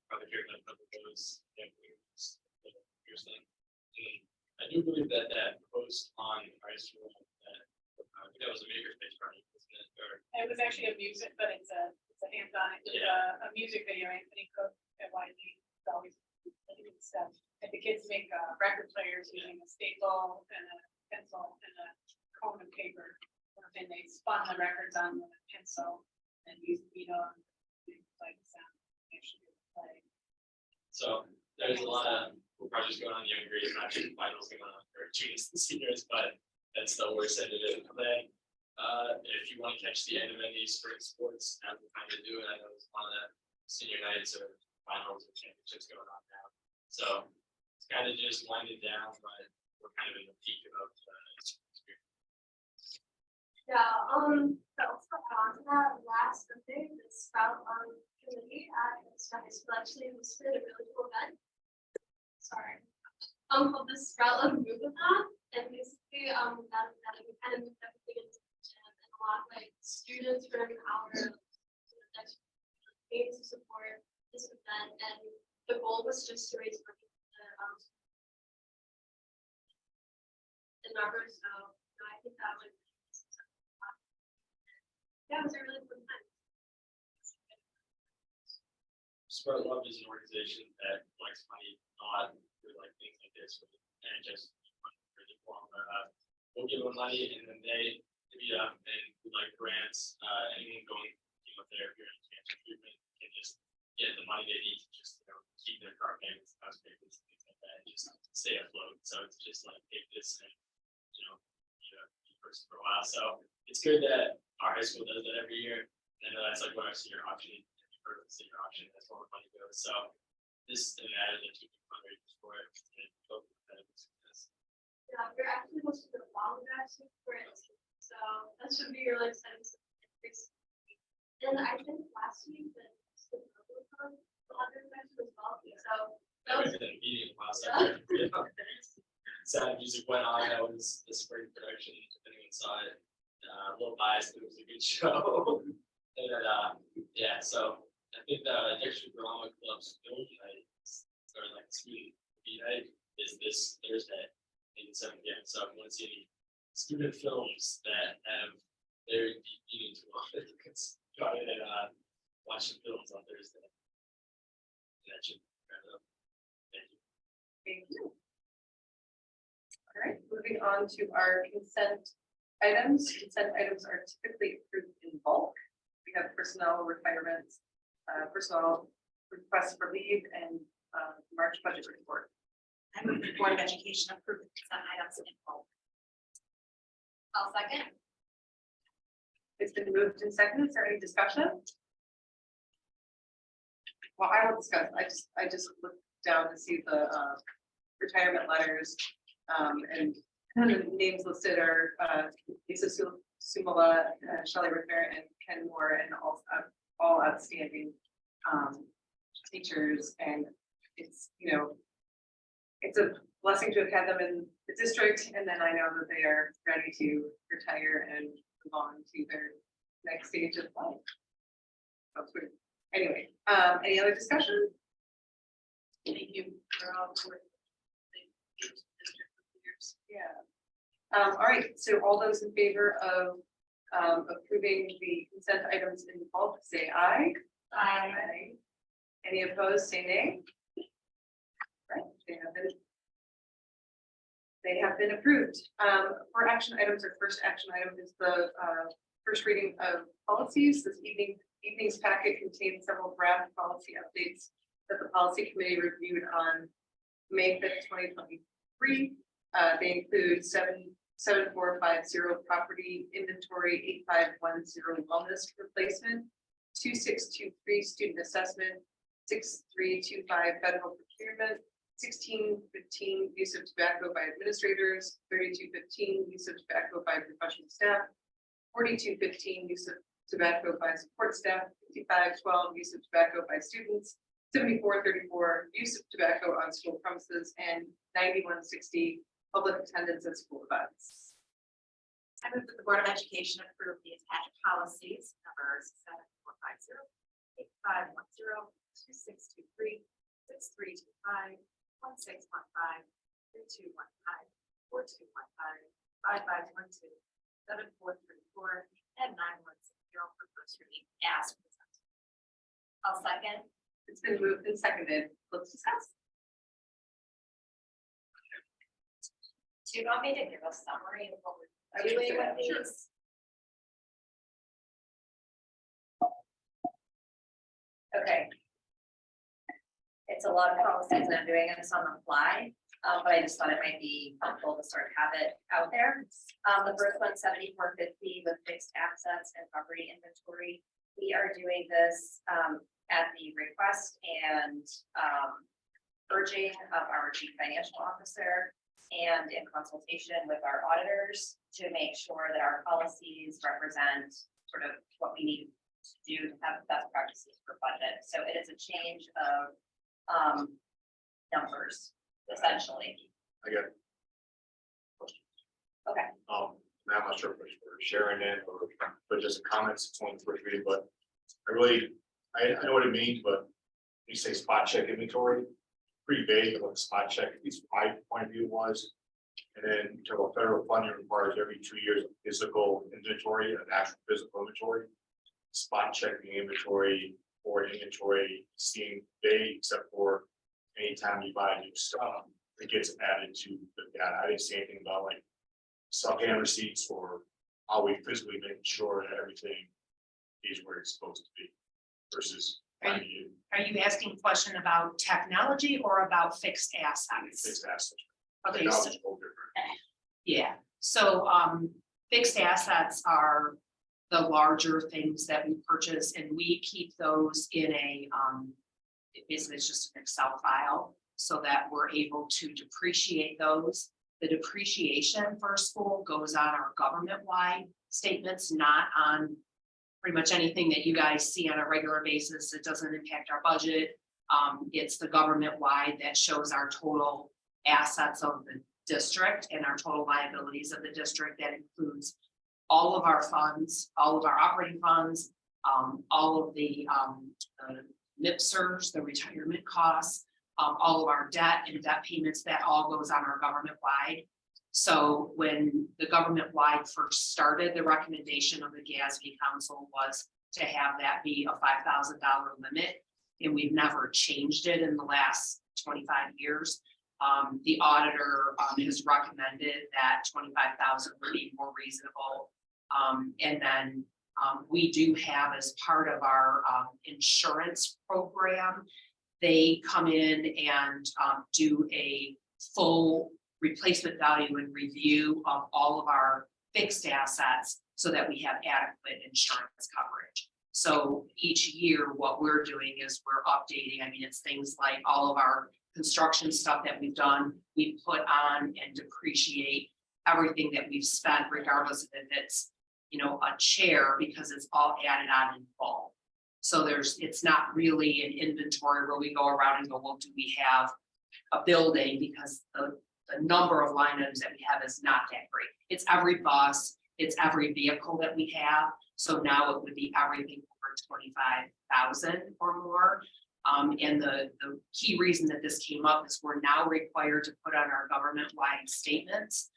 probably hear about a couple of those. Here's thing. I do believe that post on high school that was a bigger space project, wasn't it? Or
It was actually a music, but it's a hands-on, it's a music video, Anthony Cook at YG. It's always, I think it's, if the kids make record players using a staple and a pencil and a cone of paper. And they spun the records on the pencil and used, like sound. Actually play.
So there's a lot of projects going on in young grades, not just finals going on for juniors and seniors, but that's the worst end of it. And then if you want to catch the end of any spring sports, now's the time to do it. I know there's a lot of that senior nights or finals or championships going on now. So it's kind of just winding down, but we're kind of in the peak of experience.
Yeah, so also on that last Sunday, the Sprout committee at Hillside High School actually hosted a really cool event. Sorry. Called the Sprout Move-a-thon, and basically, that we kind of moved everything into and a lot of like students for an hour to support this event, and the goal was just to raise money for the numbers. So I think that would. Yeah, it was a really fun time.
Spread Love is an organization that likes money a lot for like things like this, and just we'll give them money and then they divvy it up and we like grants, anyone going chemotherapy or cancer treatment can just get the money they need to just keep their car payments, house payments, things like that, and just stay afloat. So it's just like take this and be person for a while. So it's good that our high school does that every year. And that's like what our senior option, senior option, that's where money goes. So this and added the 2 fundraisers for it.
Yeah, we're actually hosting a long actually for it. So that should be really exciting. And I think last week the other as well. So that was
sad music went on. That was the spring production. If anyone saw it, a little biased, but it was a good show. And yeah, so I think the Dexter BOE Club's film night, or like student night, is this Thursday. 7 p.m. So if you want to see any student films that have very deep meaning to them, you can try it and watch the films on Thursday. That should wrap it up. Thank you.
Thank you. All right, moving on to our consent items. Consent items are typically approved in bulk. We have personnel requirements, personnel requests for leave and budget report.
I move the Board of Education approve the consent items in full. I'll second.
It's been moved and seconded. Is there any discussion? Well, I will discuss. I just looked down to see the retirement letters. And the names listed are Lisa Sumala, Shelley Rivera, and Ken Moore, and all outstanding teachers. And it's, you know, it's a blessing to have had them in the district, and then I know that they are ready to retire and move on to their next stage of life. That's weird. Anyway, any other discussion?
Thank you for all the work.
Yeah. All right, so all those in favor of approving the consent items in bulk, say aye. Aye. Any opposed, say nay. Right, they have been approved. For action items, our first action item is the first reading of policies. This evening's packet contains several draft policy updates that the policy committee reviewed on May 5th, 2023. They include 7450 property inventory, 8510 wellness replacement, 2623 student assessment, 6325 federal procurement, 1615 use of tobacco by administrators, 3215 use of tobacco by professional staff, 4215 use of tobacco by support staff, 5512 use of tobacco by students, 7434 use of tobacco on school premises, and 9160 public attendance at school events.
I move that the Board of Education approve the attached policies numbers 7450, 8510, 2623, 6325, 1615, 3215, 4215, 5512, 7434, and 9160 for first reading as presented. I'll second.
It's been moved and seconded. Let's discuss.
Do you want me to give a summary of what we're doing with these? Okay. It's a lot of policies and I'm doing this on the fly, but I just thought it might be helpful to sort of have it out there. The first one, 7450 with fixed assets and property inventory. We are doing this at the request and urging of our chief financial officer and in consultation with our auditors to make sure that our policies represent sort of what we need to do to have best practices for budget. So it is a change of numbers, essentially.
I got.
Okay.
I'm not sure if we're sharing it or, but just comments, it's only first reading, but I know what it means, but you say spot check inventory, pretty vague of what spot check, at least my point of view was. And then you talk about federal funding requires every 2 years of physical inventory, an actual physical inventory. Spot checking inventory or inventory seeing vague except for anytime you buy new stuff, it gets added to the data. I didn't see anything about like sub-hand receipts or how we physically make sure that everything is where it's supposed to be versus.
Are you asking a question about technology or about fixed assets?
Fixed assets.
Okay,
Technology's
so,
a whole different.
yeah, so fixed assets are the larger things that we purchase and we keep those in a basically it's just an Excel file so that we're able to depreciate those. The depreciation for a school goes on our government-wide statements, not on pretty much anything that you guys see on a regular basis. It doesn't impact our budget. It's the government-wide that shows our total assets of the district and our total liabilities of the district. That includes all of our funds, all of our operating funds, all of the NIPSers, the retirement costs, all of our debt and debt payments, that all goes on our government-wide. So when the government-wide first started, the recommendation of the GASB Council was to have that be a $5,000 limit, and we've never changed it in the last 25 years. The auditor has recommended that 25,000 would be more reasonable. And then we do have, as part of our insurance program, they come in and do a full replacement value and review of all of our fixed assets so that we have adequate insurance coverage. So each year, what we're doing is we're updating. I mean, it's things like all of our construction stuff that we've done, we put on and depreciate everything that we've spent, regardless of if it's, you know, a chair, because it's all added on in full. So it's not really an inventory where we go around and go, well, do we have a building? Because the number of line items that we have is not that great. It's every bus, it's every vehicle that we have. So now it would be everything over 25,000 or more. And the key reason that this came up is we're now required to put on our government-wide statements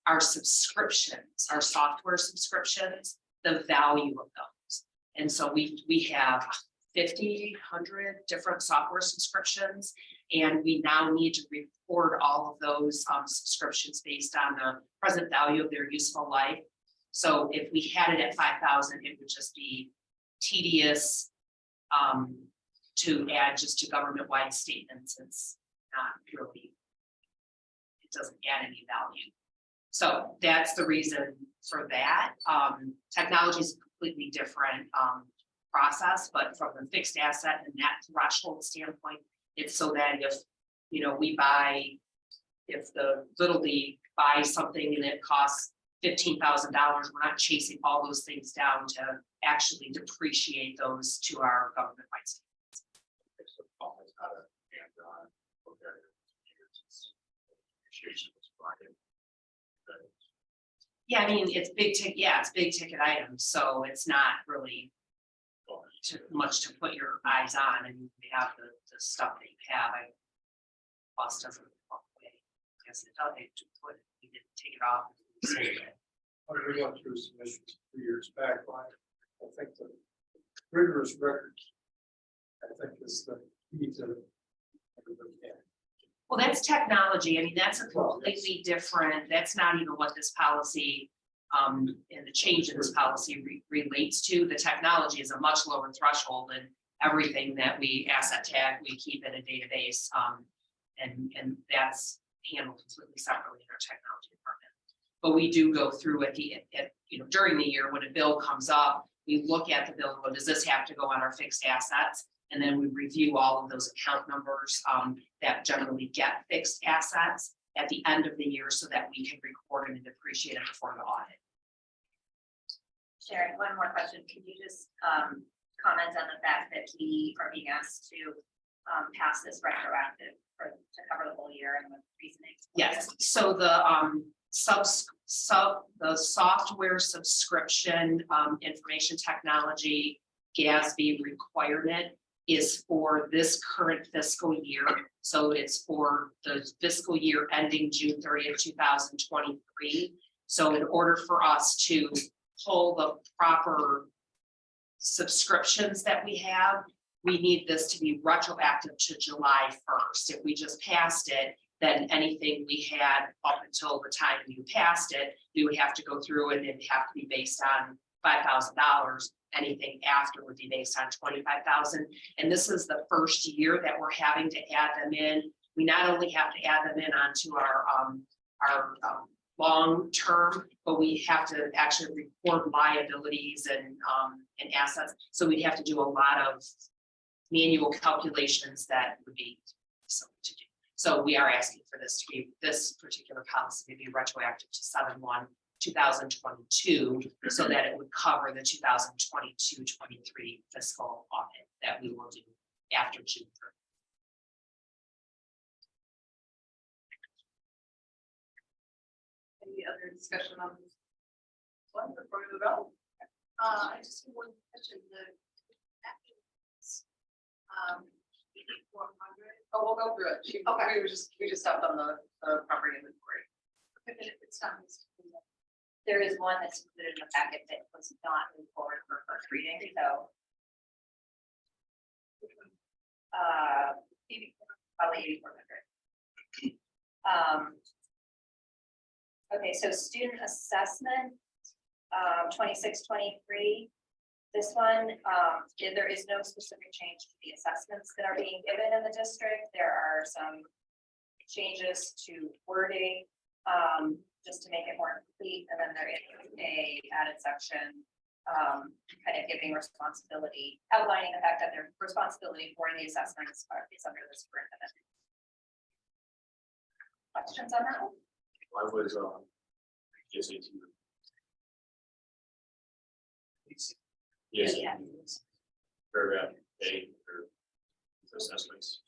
our subscriptions, our software subscriptions, the value of those. And so we have 50, 100 different software subscriptions, and we now need to record all of those subscriptions based on the present value of their useful life. So if we had it at 5,000, it would just be tedious to add just to government-wide statements. It's not really, it doesn't add any value. So that's the reason for that. Technology is a completely different process, but from the fixed asset and that threshold standpoint, it's so that if, you know, if the Little League buys something and it costs $15,000, we're not chasing all those things down to actually depreciate those to our government-wide statements. Yeah, I mean, it's big ticket. Yeah, it's big ticket items, so it's not really too much to put your eyes on. And we have the stuff that you have. Plus doesn't walk away. I guess it does. We didn't take it off.
We went through some issues 2 years back. I think the rigorous records, I think, is the key to everybody.
Well, that's technology. I mean, that's a completely different, that's not even what this policy and the change in this policy relates to. The technology is a much lower threshold than everything that we asset tag, we keep in a database. And that's handled completely separately in our technology department. But we do go through during the year when a bill comes up, we look at the bill and go, does this have to go on our fixed assets? And then we review all of those account numbers that generally get fixed assets at the end of the year so that we can record and depreciate it before the audit.
Sharon, one more question. Could you just comment on the fact that we are being asked to pass this retroactive to cover the whole year and the reasoning?
Yes, so the the software subscription information technology GASB requirement is for this current fiscal year. So it's for the fiscal year ending June 30th, 2023. So in order for us to pull the proper subscriptions that we have, we need this to be retroactive to July 1st. If we just passed it, then anything we had up until the time you passed it, we would have to go through and it'd have to be based on $5,000. Anything after would be based on 25,000. And this is the first year that we're having to add them in. We not only have to add them in onto our long term, but we have to actually record liabilities and assets. So we'd have to do a lot of manual calculations that would be something to do. So we are asking for this particular policy to be retroactive to 7/1/2022, so that it would cover the 2022-23 fiscal audit that we will do after June 3rd.
Any other discussion on this one before we move on?
I just have one question, the actions, 400.
Oh, we'll go through it. Okay. We just stopped on the property inventory.
If it's not.
There is one that's included in the packet that was not moved forward for first reading, so. Probably 8,400. Okay, so student assessment, 26-23. This one, there is no specific change to the assessments that are being given in the district. There are some changes to wording, just to make it more complete, and then there is a added section, kind of giving responsibility, outlining the fact that their responsibility for the assessments is under the superintendent. Questions on that one?
I was, SAT. Yes.
Yeah.
Paragraph A, or assessments.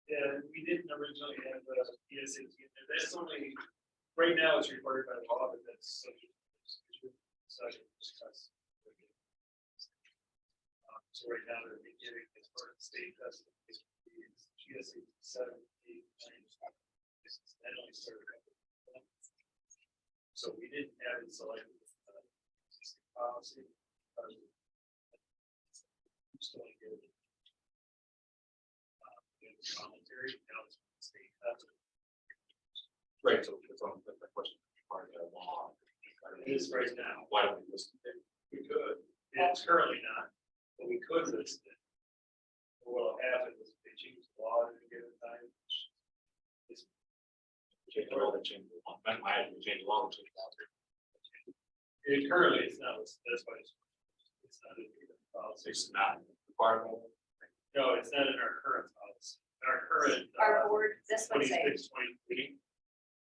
Yeah, we didn't originally have the PSAT, in there. That's only, right now it's required by law, but that's such. So right now they're getting as part of the state test. GSA 7, 8, 9. That only started. So we didn't have it selected. Policy. Still get it. Commentary, now it's state.
Right, so it's on the question. Part of the law.
It is right now.
Why don't we listen to it?
We could. It's currently not, but we could list it. What will happen is if they change the law at a given time.
Change the law, that change the law. That might have changed the law.
Currently, it's not listed. That's why it's not in the policy.
It's not required.
No, it's not in our current policy. Our current.
Our board, this would say,
26, 23,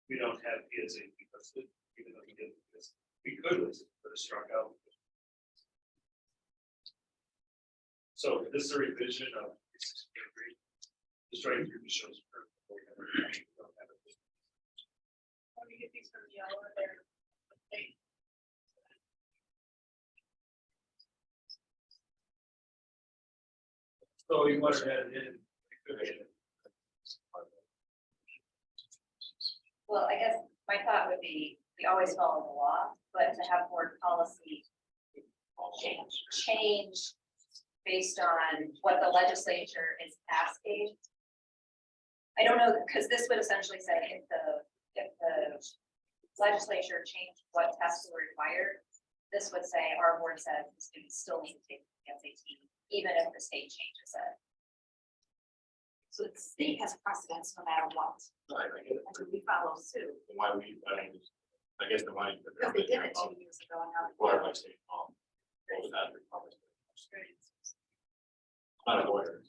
we don't have PSAT listed, even though we did this. We could list it, but it's struck out. So this is a revision of. The strike through shows.
Let me get these from yellow there. Okay.
So you want to add it in.
well, I guess my thought would be, we always follow the law, but to have board policy change based on what the legislature is asking. I don't know, because this would essentially say if the legislature changed what tests were required, this would say our board says students still need to take the SAT, even if the state changes it.
So the state has precedence no matter what,
I get it.
and we follow suit,
Why we, I guess the money.
because they did it 2 years ago and now.
Required by state law. What was that? I'm not a lawyer.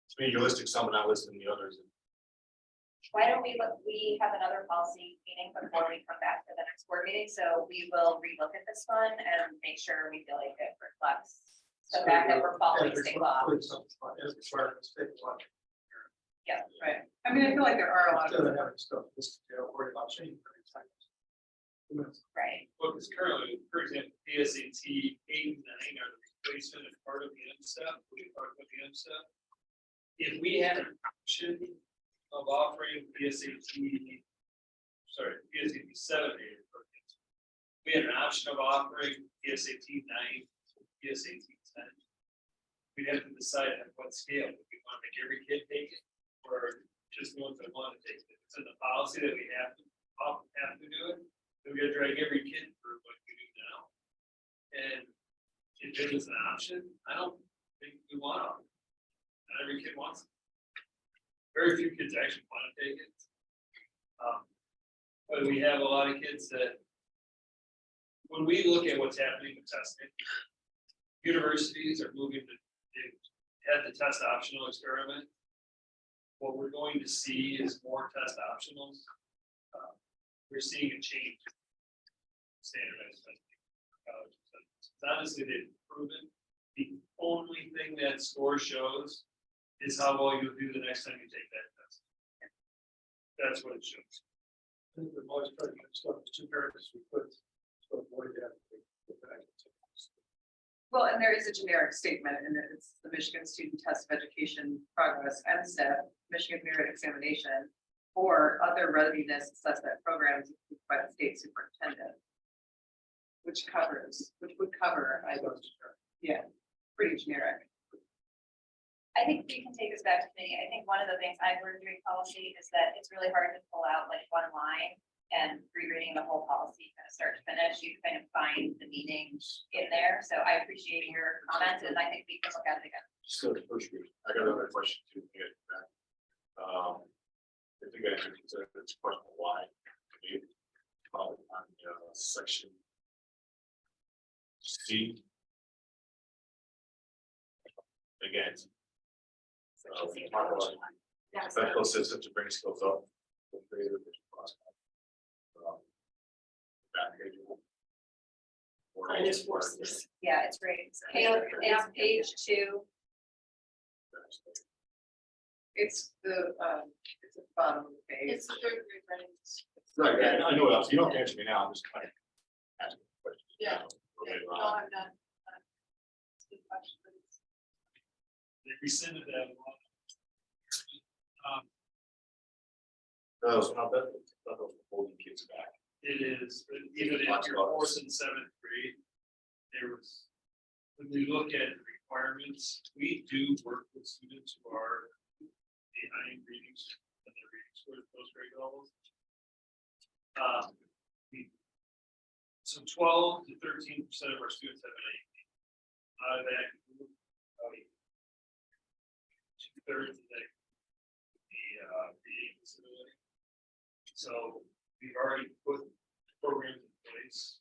To me, you're listing some, not listing the others.
Why don't we have another policy meeting before we come back to the next board meeting, so we will relook at this one and make sure we feel like it reflects the fact that we're following state law. Yeah, right.
I mean, I feel like there are a lot of.
Right.
Well, because currently, for example, PSAT 8 and 9 are the replacement as part of the M step, we talk about the M step. If we had an option of offering PSAT 7 8, we had an option of offering PSAT 9, PSAT 10. We'd have to decide at what scale, if we want to make every kid take it, or just the ones that want to take it. It's in the policy that we have to do it. We gotta drag every kid through what we do now. And if it was an option, I don't think we want to. Not every kid wants it. Very few kids actually want to take it. But we have a lot of kids that, when we look at what's happening with testing, universities are moving to, they had the test optional experiment. What we're going to see is more test optionals. We're seeing a change. Standardized testing. Honestly, they've proven the only thing that score shows is how well you do the next time you take that test. That's what it shows. I think we've always tried to get stuff to parents we put to avoid that.
Well, and there is a generic statement, and it's the Michigan Student Test of Education Progress, MSTEP, Michigan Merit Examination, or other readiness assessment programs approved by the state superintendent. Which would cover, yeah, pretty generic.
I think we can take this back to committee. I think one of the things I've learned doing policy is that it's really hard to pull out like one line and rereading the whole policy kind of start to finish. You kind of find the meaning in there. So I appreciate your comments and I think we can look at it again.
So the first read, I got another question too. I think I should consider this question why. Maybe, on section C. Again. We talk about special assistance to bring skills up. Back page.
I just forced this.
Yeah, it's great. It's page 2.
It's the, it's at the bottom of the page.
It's the third grade writing.
Right, yeah, I know what else. You don't have to answer me now. I'm just kind of asking questions.
Yeah.
Later
No,
on.
I'm not. It's a good question, but it's-
They rescinded that one.
No, it's not that. It's not those holding kids back.
It is, but even in your fourth and seventh grade, there was, when we look at requirements, we do work with students who are behind readings and their reading scores, those grade levels. So 12 to 13% of our students have an AP. Out of that group, about 2/3 of that reading disability. So we've already put programs in place.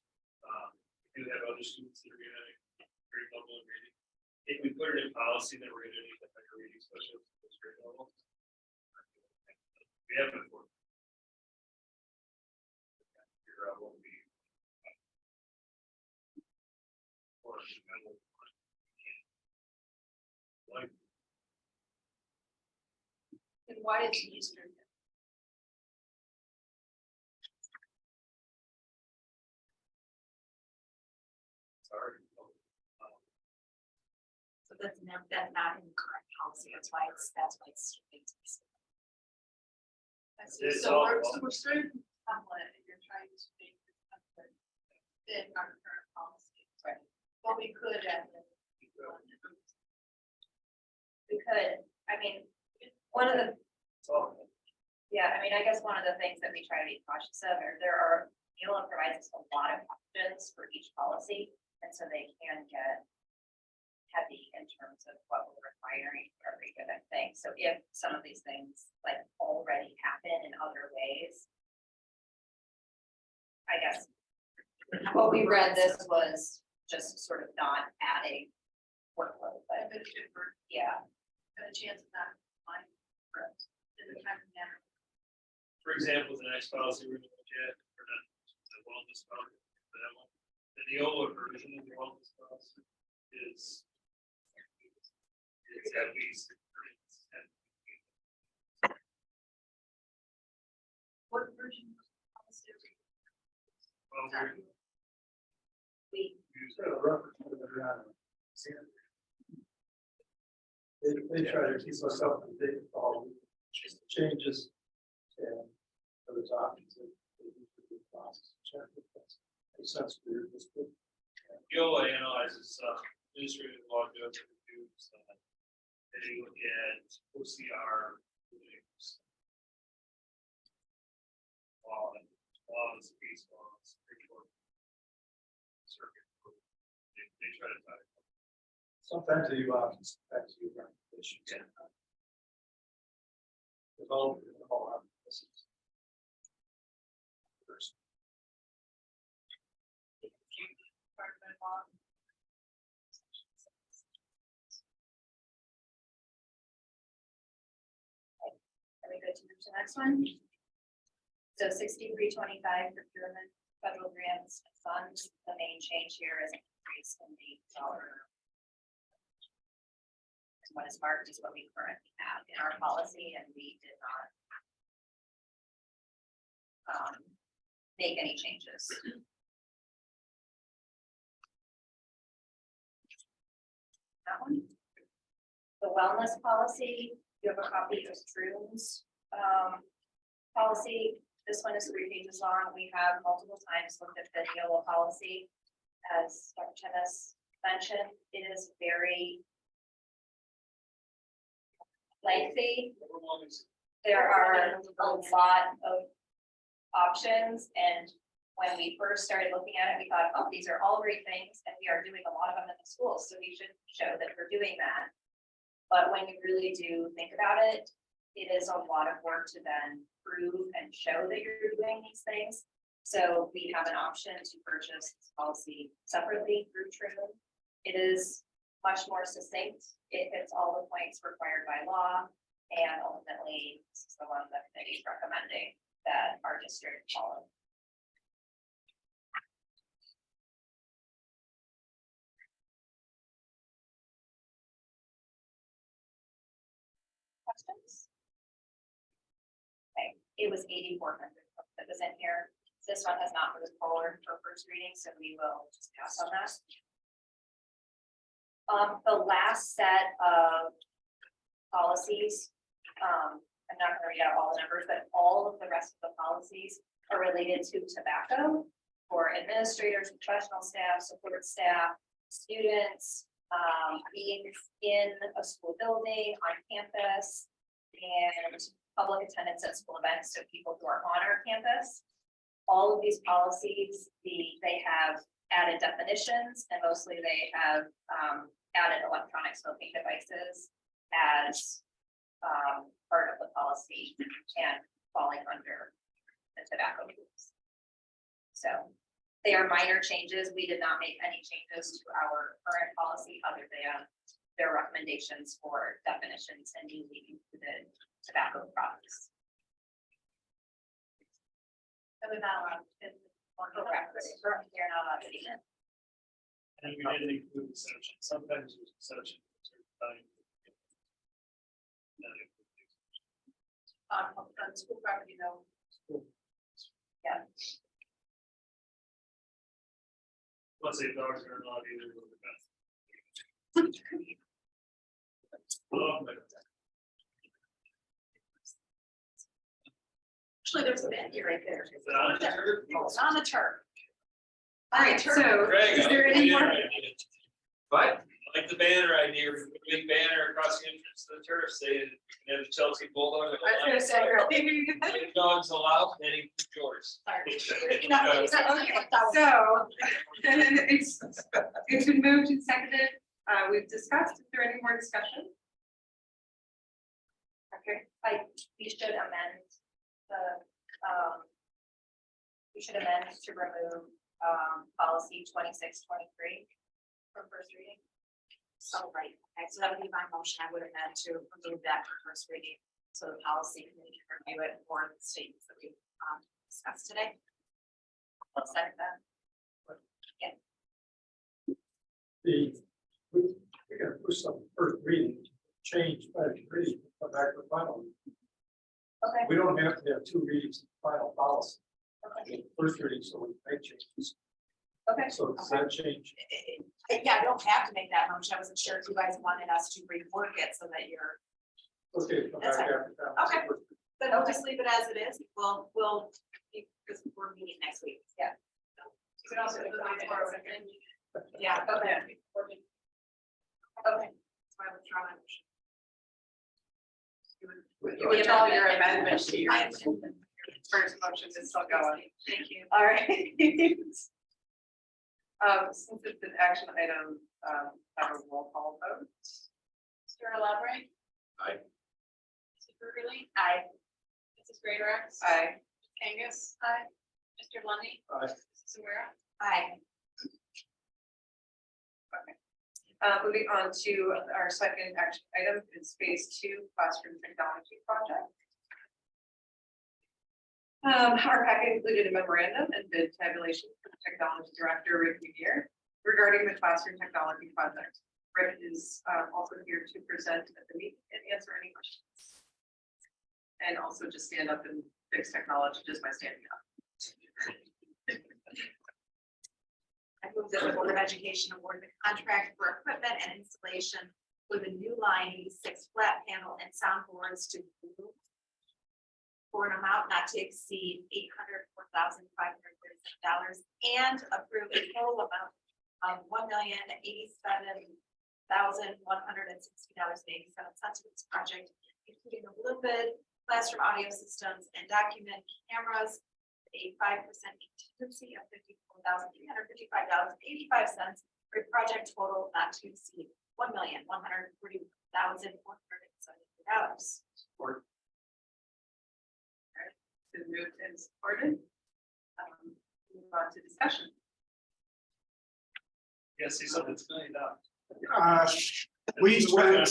We do have other students that are gonna grade level in reading. If we put it in policy, then we're gonna need a better reading specialist at this grade level. We haven't worked. Figure out what we. Like,
And why is Eastern?
sorry.
So that's not in the current policy, that's why it's.
I see.
It's
So
all-
we're starting from the template and you're trying to make the template fit our current policy.
Right.
But we could add.
We could, I mean, one of the,
It's all.
yeah, I mean, I guess one of the things that we try to be cautious of, or there are, Neola provides us a lot of options for each policy. And so they can get heavy in terms of what we're requiring for every given thing. So if some of these things like already happen in other ways. I guess what we read this was just sort of not adding workload, but
If it's different,
yeah.
and a chance of not finding correct in the time manner.
For example, the next policy we're gonna look at, or the wellness policy, that one, the Neola version of the wellness policy is. It's at least.
What version of the policy are we?
Well,
We,
They try to keep us up to date with all the changes and other options that they do for the process. Makes sense for your district.
Neola analyzes administrative law judge reviews. They look at OCR. Rulings. Laws, case laws, circuit. They try to tie.
Sometimes they do options, sometimes you run issues. With all options.
Department law.
are we good to move to the next one? So 6325 procurement, federal grants and funds, the main change here is an increase in the dollar. And what is marked is what we currently have in our policy, and we did not make any changes. That one. The wellness policy, you have a copy of Drew's policy. This one is 3 pages long. We have multiple times looked at the Neola policy. As Dr. Tennis mentioned, it is very lengthy. There are a lot of options, and when we first started looking at it, we thought, oh, these are all great things, and we are doing a lot of them in the schools, so we should show that we're doing that. But when you really do think about it, it is a lot of work to then prove and show that you're doing these things. So we have an option to purchase this policy separately through Trim. It is much more succinct. It hits all the points required by law. And ultimately, this is the one that the committee is recommending that our district follow. Questions? Okay, it was 8,400 that was in here. This one has not moved forward for first reading, so we will just pass on that. The last set of policies, I'm not going to read out all the numbers, but all of the rest of the policies are related to tobacco for administrators, professional staff, support staff, students, being in a school building, on campus, and public attendance at school events, so people who are on our campus. All of these policies, they have added definitions, and mostly they have added electronic smoking devices as part of the policy and falling under the tobacco rules. So they are minor changes. We did not make any changes to our current policy other than their recommendations for definitions and newly included tobacco products.
So we're not allowed to.
Correct. They're not allowed to be in.
And we didn't include exceptions. Sometimes there's exceptions.
On school property though.
Yeah.
Let's say dogs are not either. Of the best.
Actually, there's a bed here right there.
Is it on the turf?
It's on the turf.
All right, so
Greg,
is there any more?
But
I like the banner idea, big banner across the entrance to the turf saying, you know, the Chelsea Bulldogs.
I was gonna say, maybe you could.
Big dogs allowed, heading to yours.
So, it's been moved and seconded, we've discussed, is there any more discussion? Okay,
We should amend the, we should amend to remove, policy 2623 from first reading.
so right, okay, so that would be my motion, I would have had to remove that for first reading, so the policy committee can review it for the statements that we discussed today.
I'll second that.
We gotta push some first reading, change by reading, come back to the final.
Okay.
We don't have to have two readings, of final policy,
Okay.
first reading, so we make changes.
Okay.
So does that change?
Yeah, I don't have to make that motion, I wasn't sure if you guys wanted us to rework it so that you're.
Okay, come back
That's fine.
after that.
Okay. Then we'll just leave it as it is, we'll, because we're meeting next week.
Yeah.
You can also.
Yeah, okay.
Okay.
So I withdraw my motion.
You would tell your amendment to your
I-
first motion is still going.
Thank you.
All right. Since it's an action item, have a roll call vote. Mr. Elaborate?
Aye.
Mrs. Burgerly?
Aye.
Mrs. Greatorex? Aye. Angus? Aye. Mr. Lundy.
Aye.
Mrs. Samara?
Aye.
Moving on to our second action item is phase 2 classroom technology project. Our packet included a memorandum and bid tabulation from technology director Rick Muir regarding the classroom technology project. Rick is also here to present at the meeting and answer any questions. And also just stand up and fix technology just by standing up.
I move that the Board of Education award the contract for equipment and installation for the new line 86 flat panel and soundboards to Google for an amount not to exceed $804,537 and approve a total amount of $1,087,160.87 for this project including the liquid classroom audio systems and document cameras, a 5% contingency of $54,355.85 for a project total not to exceed $1,140,473.
Been moved and supported. Move on to discussion.
Yes, see something's going on.
We probably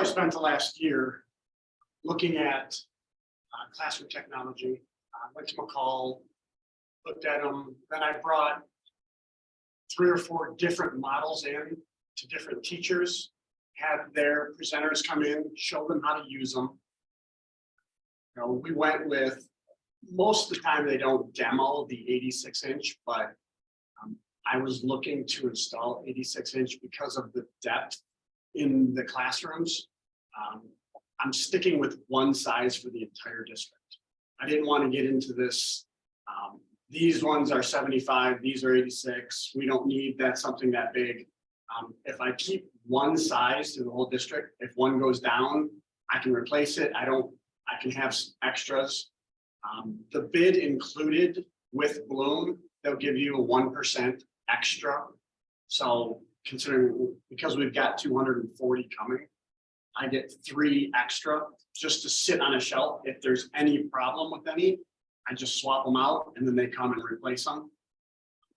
spent the last year looking at classroom technology. Went to McCall, looked at them, then I brought 3 or 4 different models in to different teachers, had their presenters come in, show them how to use them. You know, we went with, most of the time they don't demo the 86-inch, but I was looking to install 86-inch because of the depth in the classrooms. I'm sticking with one size for the entire district. I didn't want to get into this. These ones are 75, these are 86. We don't need that something that big. If I keep one size to the whole district, if one goes down, I can replace it. I can have extras. The bid included with Bloom, they'll give you a 1% extra. So considering, because we've got 240 coming, I get 3 extra just to sit on a shelf. If there's any problem with any, I just swap them out and then they come and replace them.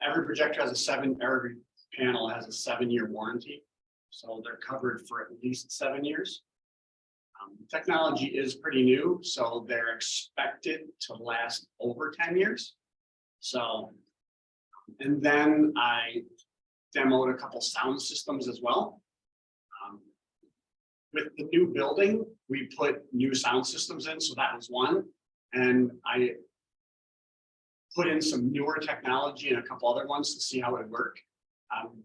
Every projector has every panel has a 7-year warranty. So they're covered for at least 7 years. Technology is pretty new, so they're expected to last over 10 years. So, and then I demoed a couple sound systems as well. With the new building, we put new sound systems in, so that was one. And I put in some newer technology and a couple other ones to see how it would work.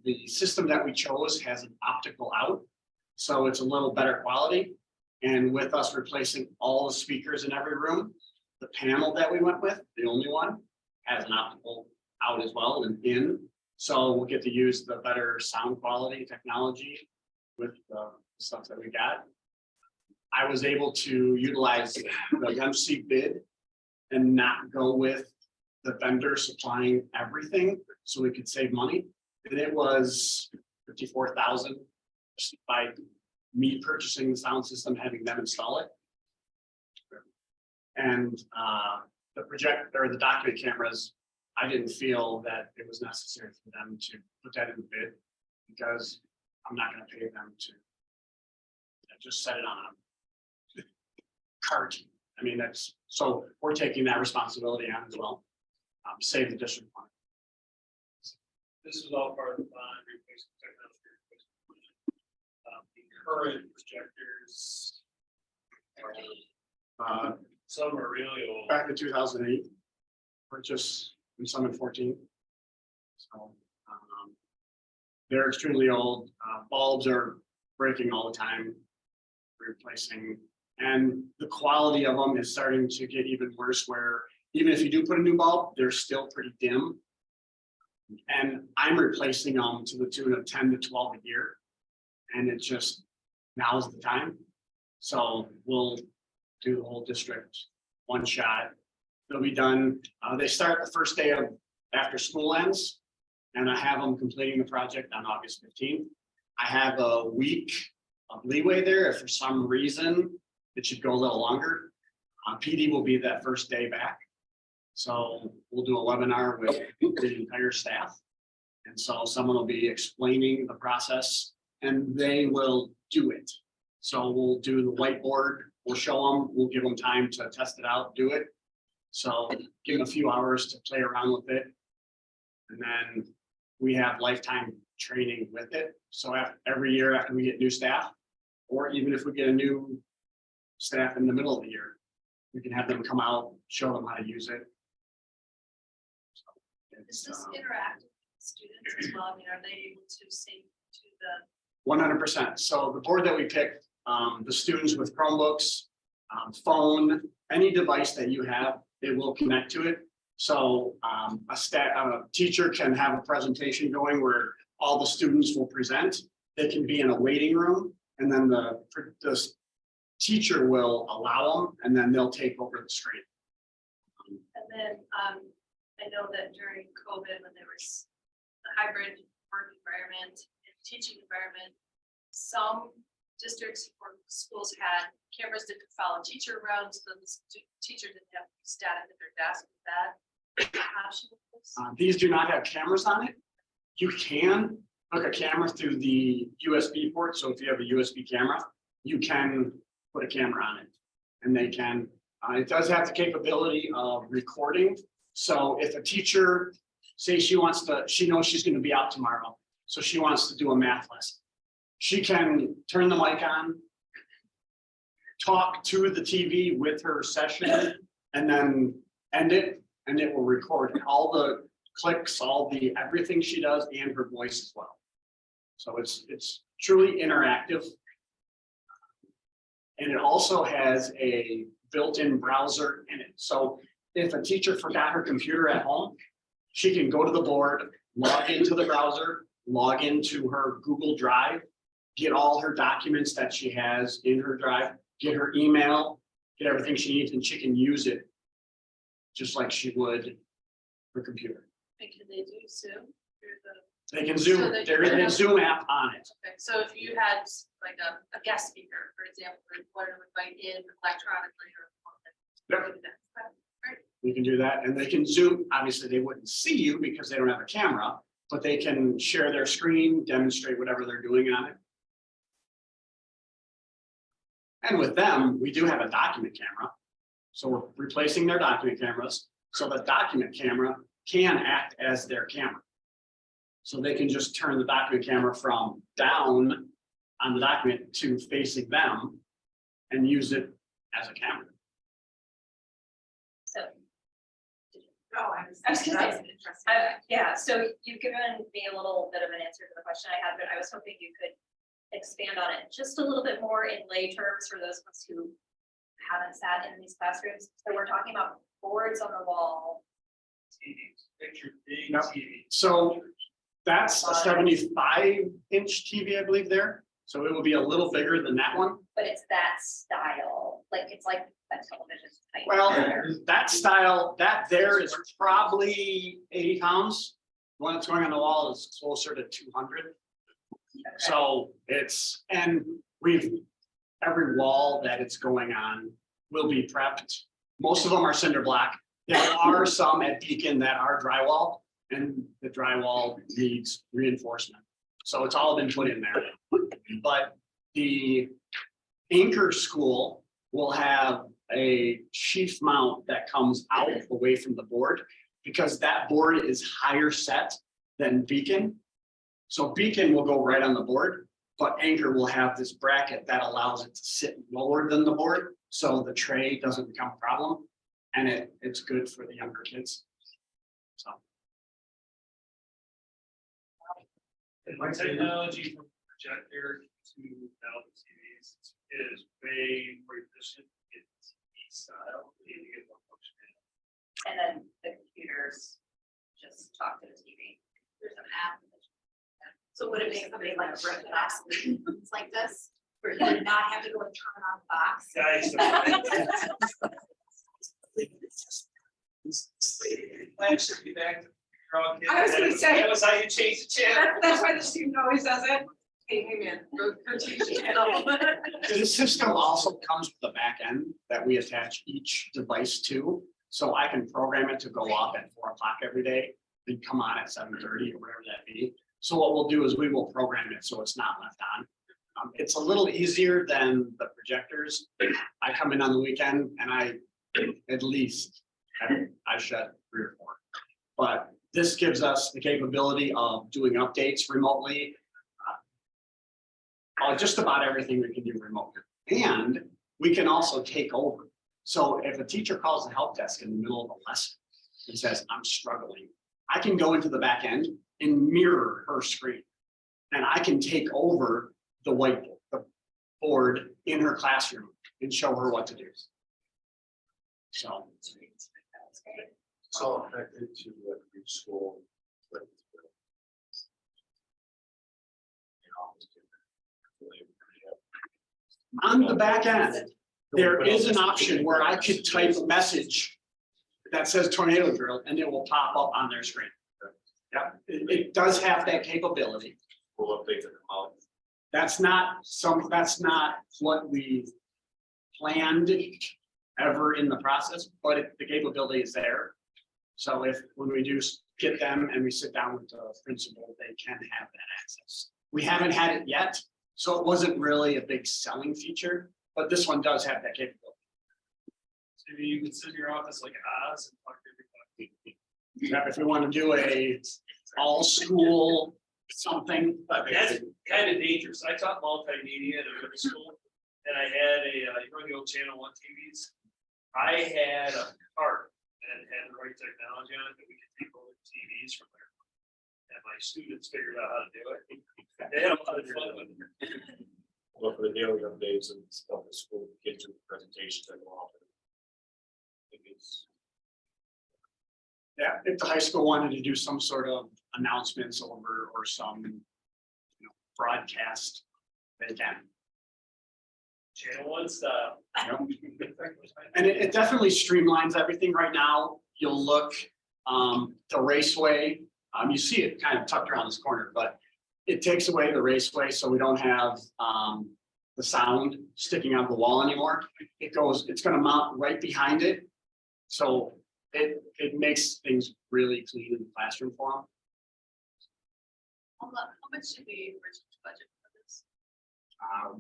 The system that we chose has an optical out, so it's a little better quality. And with us replacing all the speakers in every room, the panel that we went with, the only one, has an optical out as well and in. So we'll get to use the better sound quality technology with the stuff that we got. I was able to utilize the MC bid and not go with the vendor supplying everything so we could save money. And it was $54,000 just by me purchasing the sound system, having them install it. And the projector or the document cameras, I didn't feel that it was necessary for them to put that in the bid because I'm not going to pay them to just set it on a cart. I mean, that's, so we're taking that responsibility on as well. Save the district money.
This is all part of the bond replacement technology. The current projectors are, some are really old.
Back in 2008, purchased and some in 14. So they're extremely old. Bulbs are breaking all the time, replacing, and the quality of them is starting to get even worse where even if you do put a new bulb, they're still pretty dim. And I'm replacing them to the tune of 10 to 12 a year. And it just, now's the time. So we'll do the whole district one shot. They'll be done. They start the first day of after school ends. And I have them completing the project on August 15th. I have a week of leeway there. If for some reason it should go a little longer, PD will be that first day back. So we'll do a webinar with the entire staff. And so someone will be explaining the process and they will do it. So we'll do the whiteboard, we'll show them, we'll give them time to test it out, do it. So give them a few hours to play around with it. And then we have lifetime training with it. So every year after we get new staff, or even if we get a new staff in the middle of the year, we can have them come out, show them how to use it.
Is this interactive with students as well? I mean, are they able to say to the?
100%. So the board that we picked, the students with Chromebooks, phone, any device that you have, they will connect to it. So a teacher can have a presentation going where all the students will present. They can be in a waiting room, and then the teacher will allow them, and then they'll take over the screen.
And then, I know that during COVID, when there was the hybrid work environment and teaching environment, some districts or schools had cameras that could follow teacher around, so that the teacher didn't have to be static at their desk with that option.
These do not have cameras on it. You can hook a camera through the USB port, so if you have a USB camera, you can put a camera on it. And they can, it does have the capability of recording. So if a teacher, say she knows she's gonna be out tomorrow, so she wants to do a math lesson. She can turn the mic on, talk to the TV with her session, and then end it, and it will record all the clicks, everything she does, and her voice as well. So it's truly interactive. And it also has a built-in browser in it. So if a teacher forgot her computer at home, she can go to the board, log into the browser, log into her Google Drive, get all her documents that she has in her drive, get her email, get everything she needs, and she can use it just like she would her computer.
And can they do Zoom?
They can Zoom,
So they
there is
can
a
have-
Zoom app on it.
Okay, so if you had like a guest speaker, for example, or wanted to invite in electronically or.
You can do that, and they can Zoom, obviously they wouldn't see you because they don't have a camera, but they can share their screen, demonstrate whatever they're doing on it. And with them, we do have a document camera. So we're replacing their document cameras, so the document camera can act as their camera. So they can just turn the document camera from down on the document to facing them and use it as a camera.
So,
Oh,
I was gonna say,
interesting.
yeah, so you've given me a little bit of an answer to the question I had, but I was hoping you could expand on it just a little bit more in lay terms for those of us who haven't sat in these classrooms. So we're talking about boards on the wall.
TVs, picture big
Yep.
TV.
So that's a 75-inch TV, I believe there. So it will be a little bigger than that one.
But it's that style, like it's like a television type.
Well, that style, that there is probably 80 pounds. The one that's going on the wall is closer to 200. So it's, and every wall that it's going on will be prepped. Most of them are cinder block. There are some at Beacon that are drywall, and the drywall needs reinforcement. So it's all been put in there. But the anchor school will have a sheath mount that comes out away from the board, because that board is higher set than Beacon. So Beacon will go right on the board, but Anchor will have this bracket that allows it to sit lower than the board, so the tray doesn't become a problem. And it's good for the younger kids. So.
And my technology from projector to now the TVs is way more efficient. It's style, you need to get more functionality.
And then the computers just talk to the TV.
There's an app. So would it make somebody like a brick box like this, where you would not have to go and turn on the box?
Guys. Flash should be back to.
I was gonna say-
That was how you change the channel.
That's why the student always does it.
Hey, man, go change the channel.
This system also comes with a back end that we attach each device to. So I can program it to go off at 4 o'clock every day and come on at 7:30 or whatever that be. So what we'll do is we will program it so it's not left on. It's a little easier than the projectors. I come in on the weekend and I shut 3 or 4. But this gives us the capability of doing updates remotely. Just about everything we can do remotely. And we can also take over. So if a teacher calls the help desk in the middle of a lesson and says, I'm struggling, I can go into the back end and mirror her screen. And I can take over the whiteboard, the board in her classroom and show her what to do. So.
It's all connected to each school.
On the back end, there is an option where I could type a message that says tornado drill and it will pop up on their screen. Yeah, it does have that capability.
We'll update the tomorrow.
That's not what we planned ever in the process, but the capability is there. So when we do get them and we sit down with the principal, they can have that access. We haven't had it yet, so it wasn't really a big selling feature, but this one does have that capability.
So maybe you could sit in your office like Oz and talk to everybody.
Yeah, if we want to do a all school something,
That's kind of dangerous. I taught multimedia at a middle school, and I had you know, the old Channel 1 TVs. I had a cart that had the right technology on it that we could take over the TVs from there. And my students figured out how to do it. They had a lot of fun with it.
Well, for the daily updates and stuff, the school kids do presentations that go off. I think it's.
yeah, if the high school wanted to do some sort of announcements over or some, broadcast, they can.
Channel 1 style.
And it definitely streamlines everything right now. You'll look, the raceway, you see it kind of tucked around this corner, but it takes away the raceway, so we don't have, the sound sticking out of the wall anymore. It's gonna mount right behind it. So it makes things really clean in the classroom for them.
How much should we originally budget for this?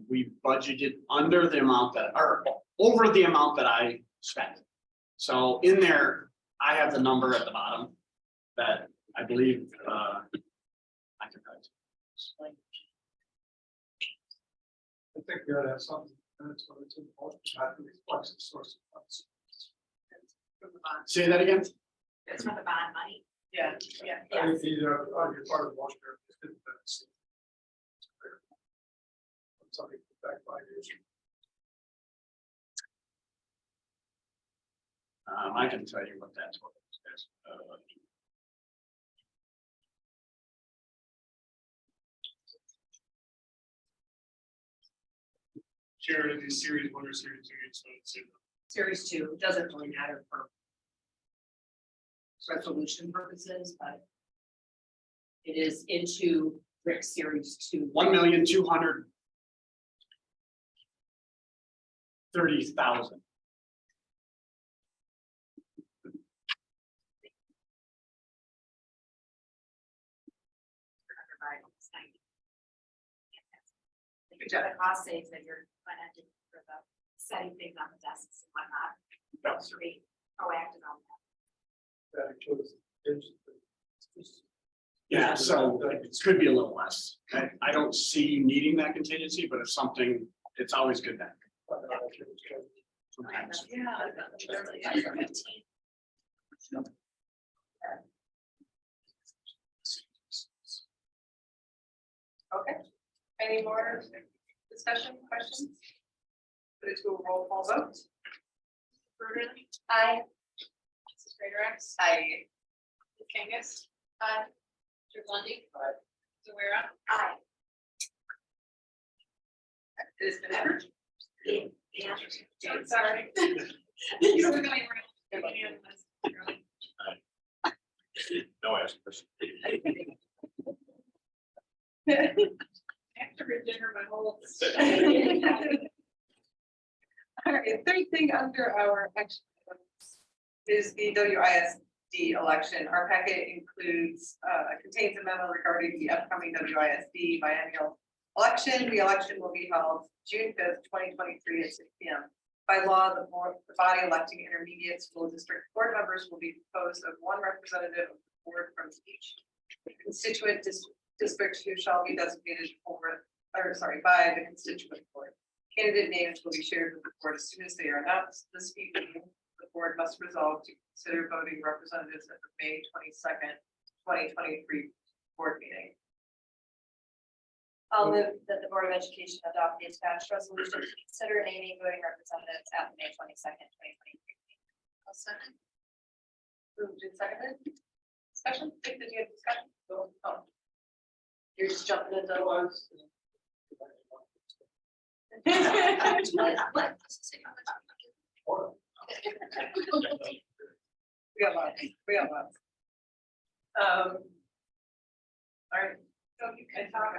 We budgeted under the amount or over the amount that I spent. So in there, I have the number at the bottom that I believe, I can write.
I think we ought to have something. That's what it's important. I think it's flex the source of funds.
From the bond.
Say that again?
It's from the bond money.
Yeah.
I think either on your part of the motion or just didn't. Something back 5 years.
I can tell you what that's what it is.
Sharon, these series 1 or series 2, so it's
Series 2, it doesn't really matter for resolution purposes, but it is into Rick's Series 2.
1,230,000.
Good job. The cost saves that you're planning to for the setting things on the desks and whatnot.
Yes.
To be proactive on that.
That includes.
Yeah, so it could be a little less. I don't see needing that contingency, but if something, it's always good that. Sometimes.
Okay, any more discussion, questions? Put it to a roll call vote. Bruder?
Aye.
Mrs. Greatorex? Aye. Ms. Kangas? Aye. Mr. Lundy? Aye. Zawera?
Aye.
It has been approved.
Yeah.
Sorry. You were going around.
No ask question.
After dinner, my whole. All right, third thing under our action items is the WISD election. Our packet includes, contains a memo regarding the upcoming WISD biennial election. The election will be held June 5th, 2023 at 6 p.m. By law, the body electing intermediate school district board members will be composed of one representative of the board from each constituent district who shall be designated by the constituent board. Candidate names will be shared with the board as soon as they are announced. This evening, the board must resolve to consider voting representatives at the May 22nd, 2023 board meeting.
I'll move that the Board of Education adopt the attached resolution to consider naming voting representatives at the May 22nd, 2023.
I'll second. Moved and seconded. Discussion? Did you have discussion? Oh. You're just jumping into the ones. We got lots, we got lots. All right,
So you could talk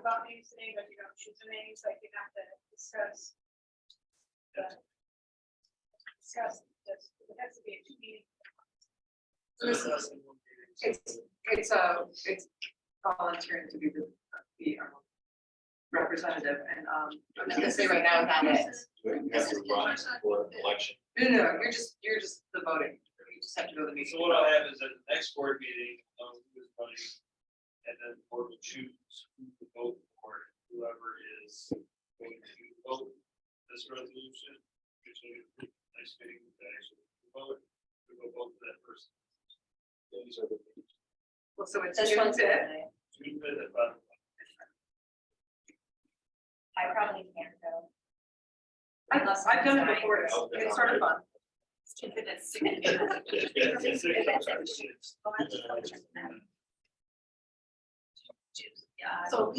about names today, but you don't choose the names, like you have to discuss. Discuss this, it has to be a 2 meeting.
it's volunteering to be the representative and, I'm just gonna say right now, that is.
We have to run for election.
No, you're just the voting, you just have to go to the meeting.
So what I'll have is at the next board meeting, who is running, and then the board will choose who to vote for, whoever is going to vote this resolution, which will be the next meeting, to actually vote, we will vote for that person.
These are the.
Well, so it's
This
June
one's
5th.
June 5th at 5 o'clock.
I probably can't go.
I've done it before, it's sort of fun.
Stupid as So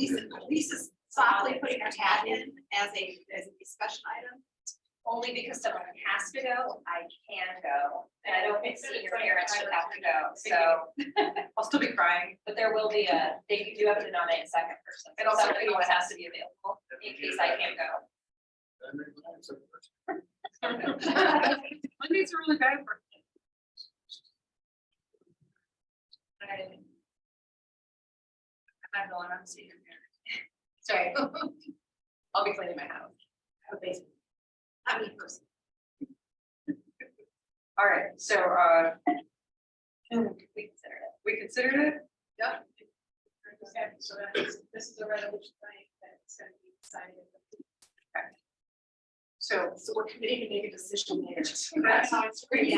Lisa's softly putting her hat in as a discussion item.
Only because someone has to go, I can go, and I don't think senior parents should have to go, so.
I'll still be crying.
But there will be they do have to nominate a second person,
And also-
somebody who has to be available in case I can't go.
Mondays are really bad for.
I'm going on senior parent. Sorry.
I'll be cleaning my house.
How many person?
All right, so,
We considered it.
we considered it? Yep.
Okay, so this is a resolution tonight that's gonna be decided.
So,
So we're committing to make a decision later.
That
sounds great.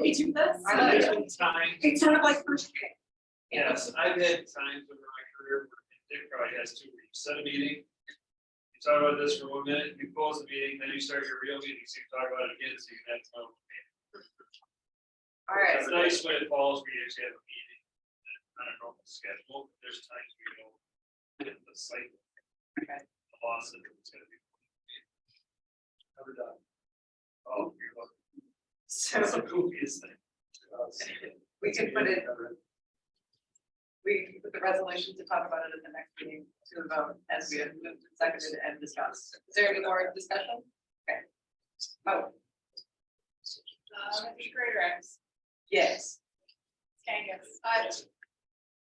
We do this.
I know
There's
it.
been times,
It's sort of like first grade.
yes, I've had times over my career where Dick probably has 2 weeks, set a meeting. You talk about this for 1 minute, you close the meeting, then you start your real meeting, so you talk about it again, so you can have time.
All right.
It's nice when it falls, where you actually have a meeting, on a normal schedule, but there's times where you don't get the cycle.
Okay.
The loss of it's gonna be. Never done. Oh, you're welcome. That's the goofiest thing.
We can put it, we can put the resolution to talk about it at the next meeting to vote as we have moved and seconded and discussed. Is there any more discussion? Okay. Oh,
Mr. Greater,
yes.
Kangas.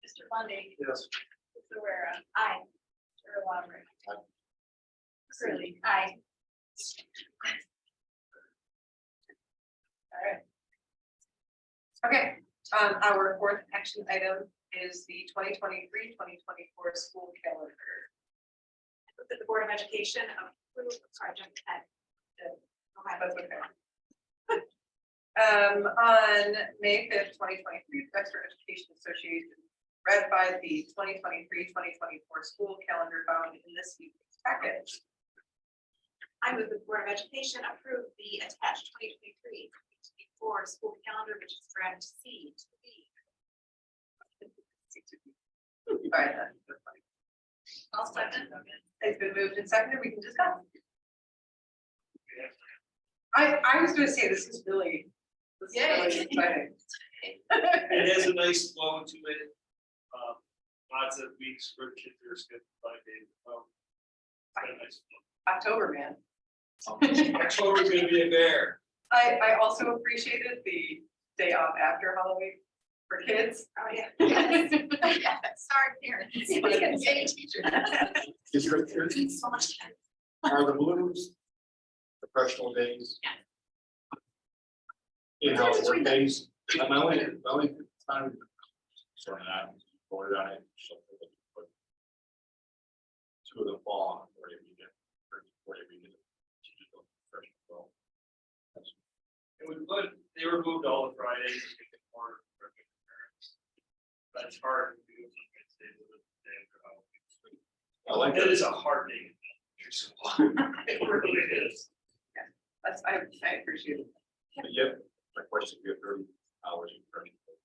Mr. Lundy.
Yes.
Mr. Wera.
Aye.
Mr. Lambert.
Aye.
Curly.
Aye.
All right. Okay, our fourth action item is the 2023-2024 school calendar.
That the Board of Education approve, sorry, jump ahead.
That's okay. On May 5th, 2023, Dexter Education Association ratified the 2023-2024 school calendar found in this evening's package.
I move the Board of Education approve the attached 2023-2024 school calendar, which is draft C to B.
All right, that's fine.
I'll second.
It's been moved and seconded, we can discuss. I was gonna say, this is really exciting.
It has a nice flow to it. Lots of weeks where kids are scheduled 5 days. Well, it's got a nice flow.
October, man.
October's gonna be a bear.
I also appreciated the day off after Halloween for kids.
Oh, yeah. Sorry, parents. Yay, teacher.
Is your,
So much.
are the blues professional days? In-house work days? My only time. Sorry, I'm bored on it. Two of them fall on whatever you get. Whatever you get.
They removed all the Fridays to make it more. for parents. That's hard to do. On Wednesdays of the day after Halloween.
I like
It
that.
is a hard day. It really is.
I appreciate it.
Yep, my question, we have 30 hours in professional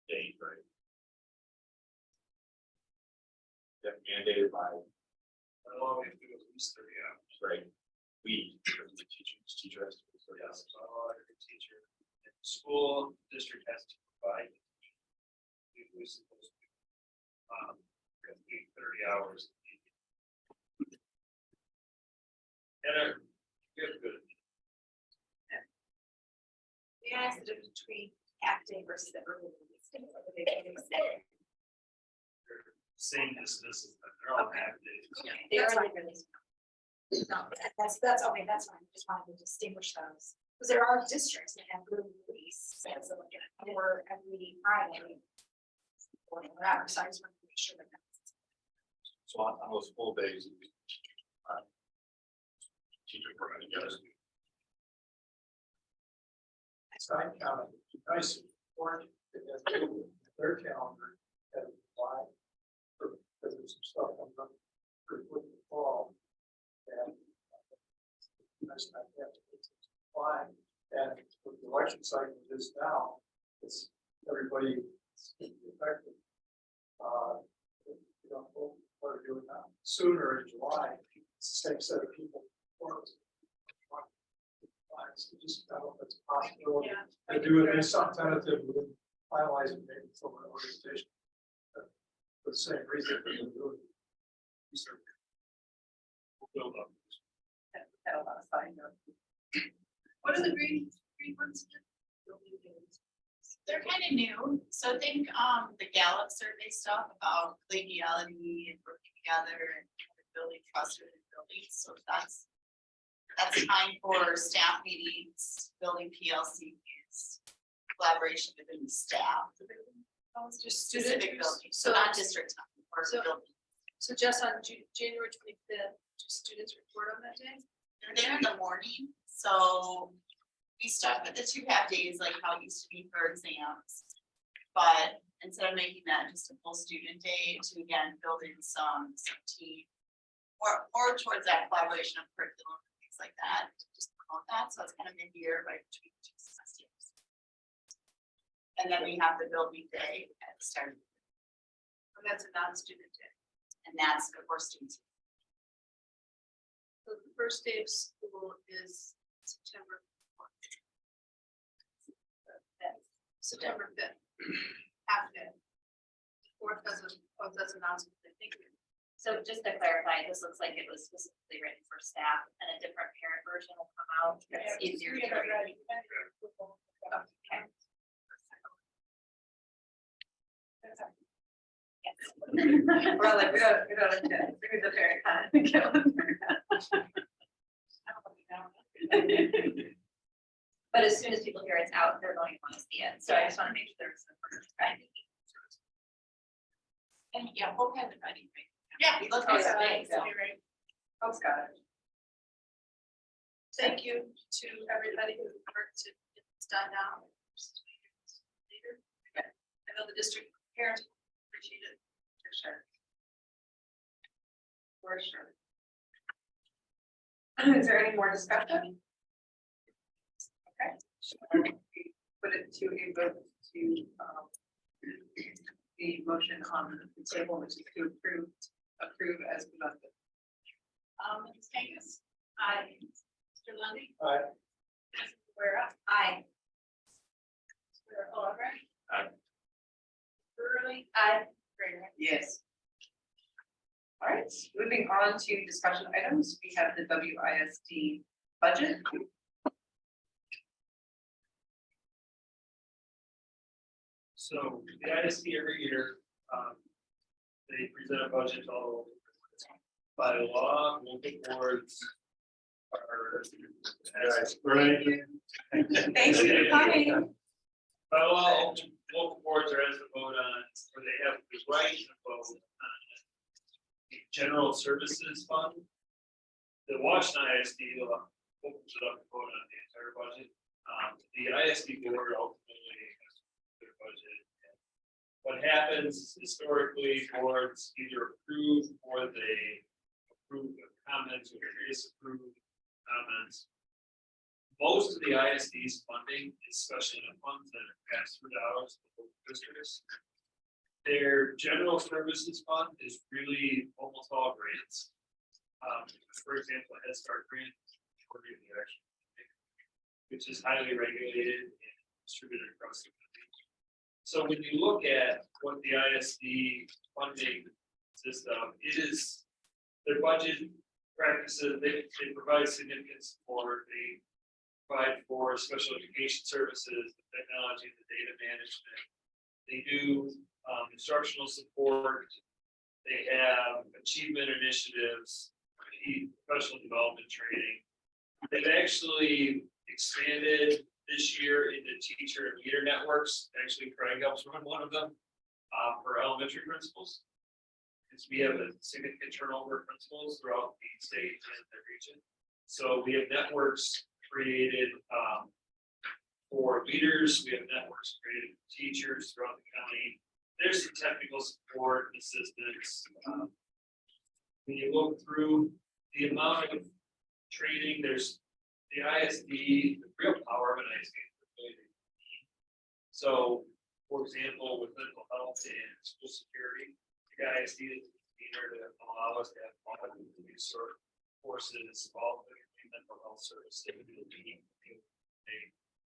days, right? That mandated by
By law, we have to do at least 30 hours.
Right. We, the teacher has to. do it.
Yes, by law, every teacher, in the school district has to provide. We're supposed to. We have to do 30 hours. And good, good.
May I ask the difference between half day versus the early release day? Or the big release day?
Same as this, they're all half days.
They are like release. No, that's okay, that's fine, just wanted to distinguish those, because there are districts that have early release, as of like or every Friday. Or whatever, so I just wanted to make sure that that's.
So on those full days. Teacher providing yes.
I count it, nice, or their calendar, and why? Because there's some stuff coming up for the fall. And nice not to have to apply, and with the election cycle is now, it's everybody affected. You don't know what we're doing now, sooner in July, it's the same set of people. So just, I don't know if it's a possibility to do it in some tentative, we didn't finalize it maybe from an organization. For the same reason. We'll
Build up.
What are the green ones?
They're kind of new, so think the Gallup survey stuff about collegiality and working together and building trust within buildings, so that's time for staff meetings, building PLCs, collaboration within the staff. Those just specific buildings, so not district time, or building.
So just on January 25th, do students report on that day?
They're there in the morning, so we stuck with the 2 half days like how it used to be for exams. But instead of making that just a full student day, to again build in some team or towards that collaboration of curriculum and things like that, just promote that. So it's kind of mid-year, right between 2 semesters. And then we have the building day at the start.
And that's a non-student day.
And that's good for students.
So the first day of school is September 4th. September 5th. Half day. Fourth doesn't, that's announcement, I think.
So just to clarify, this looks like it was specifically written for staff and a different parent version will come out. It's easier to read. Okay.
We're like, we don't, the parent calendar.
But as soon as people hear it's out, they're going to want to see it. So I just want to make sure there's some.
And yeah, Hope has it ready.
Yeah,
Let's go.
Folks got it.
Thank you to everybody who worked to get this done now. Later. I know the district parents appreciate it.
For sure. For sure. Is there any more discussion? Okay. Put it to a vote to the motion on the table, which is to approve as presented.
Ms. Kangas? Aye. Mr. Lundy?
Aye.
Mrs. Guerra?
Aye.
Mr. Oliver?
Aye.
Burley?
Aye.
Greer?
Yes. All right, moving on to discussion items, we have the WISD budget.
So the ISD every year, they present a budget all by law, local boards.
Right.
Thank you for coming.
By law, local boards are asked to vote on, or they have the right to vote on the general services fund. The Washington ISD opens it up to vote on the entire budget. The ISD board ultimately has their budget. What happens historically, boards either approve or they approve of comments or disapprove comments. Most of the ISD's funding, especially the funds that are passed through dollars to local districts, their general services fund is really almost all grants. For example, Head Start grant, majority of the action, which is highly regulated and distributed across the country. So when you look at what the ISD funding consists of, it is their budget practices, they provide significant support, they provide for special education services, the technology, the data management. They do instructional support. They have achievement initiatives, professional development training. They've actually expanded this year into teacher and leader networks. Actually, Craig helps run one of them for elementary principals. Because we have a significant turnover of principals throughout the state and the region. So we have networks created for leaders. We have networks created for teachers throughout the county. There's some technical support and assistance. When you look through the amount of training, there's the ISD, the real power of an ISD. So, for example, with mental health and school security, the ISD is here to allow us to have all of these sort of courses, all the mental health services,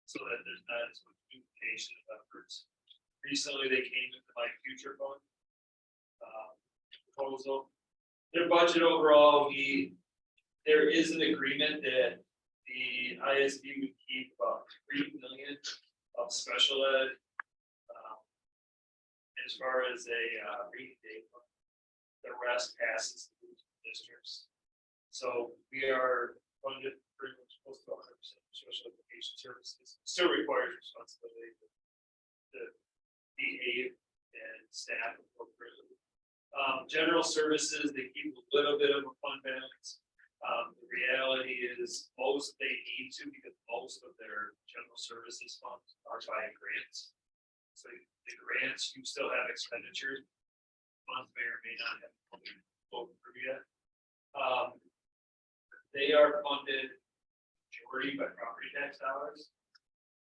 so that there's not as much duplication of efforts. Recently, they came into my future fund proposal. Their budget overall, there is an agreement that the ISD would keep about $3 million of special ed. As far as a rainy day fund, the rest passes through districts. So we are funded pretty much close to 100% special education services. Still requires responsibility to behave and staff appropriately. General services, they keep a little bit of a fund balance. The reality is most they need to, because most of their general services funds are by grants. So the grants, you still have expenditures. Funds may or may not have spoken for yet. They are funded majority by property tax dollars.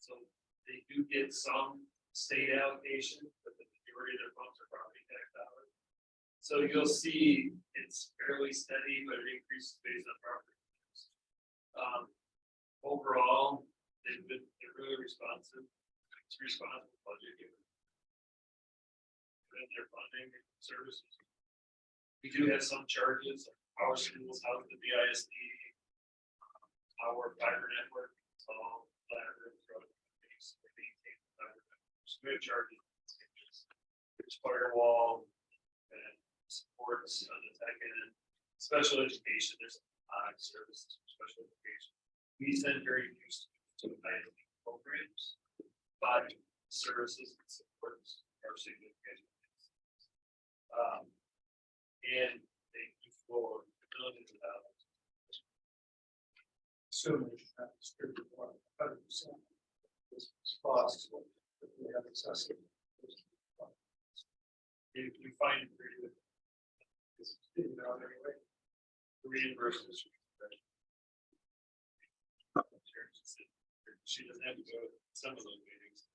So they do get some state allocation, but the majority of their funds are property tax dollars. So you'll see it's fairly steady, but it increases based on property tax. Overall, they're really responsive. It's responsible budget given their funding services. We do have some charges. Our schools house the BISD, our fiber network, all that throughout the base. We have charges. There's firewall and supports on the tech end. Special education, there's services for special education. We send very few students to ISD programs, but services and supports are significant. And they do for millions of dollars.
So we have distributed 100%. This cost, but we have accessible.
You find it pretty good. It's out anyway. Reimburses. She doesn't have to go to some of those meetings.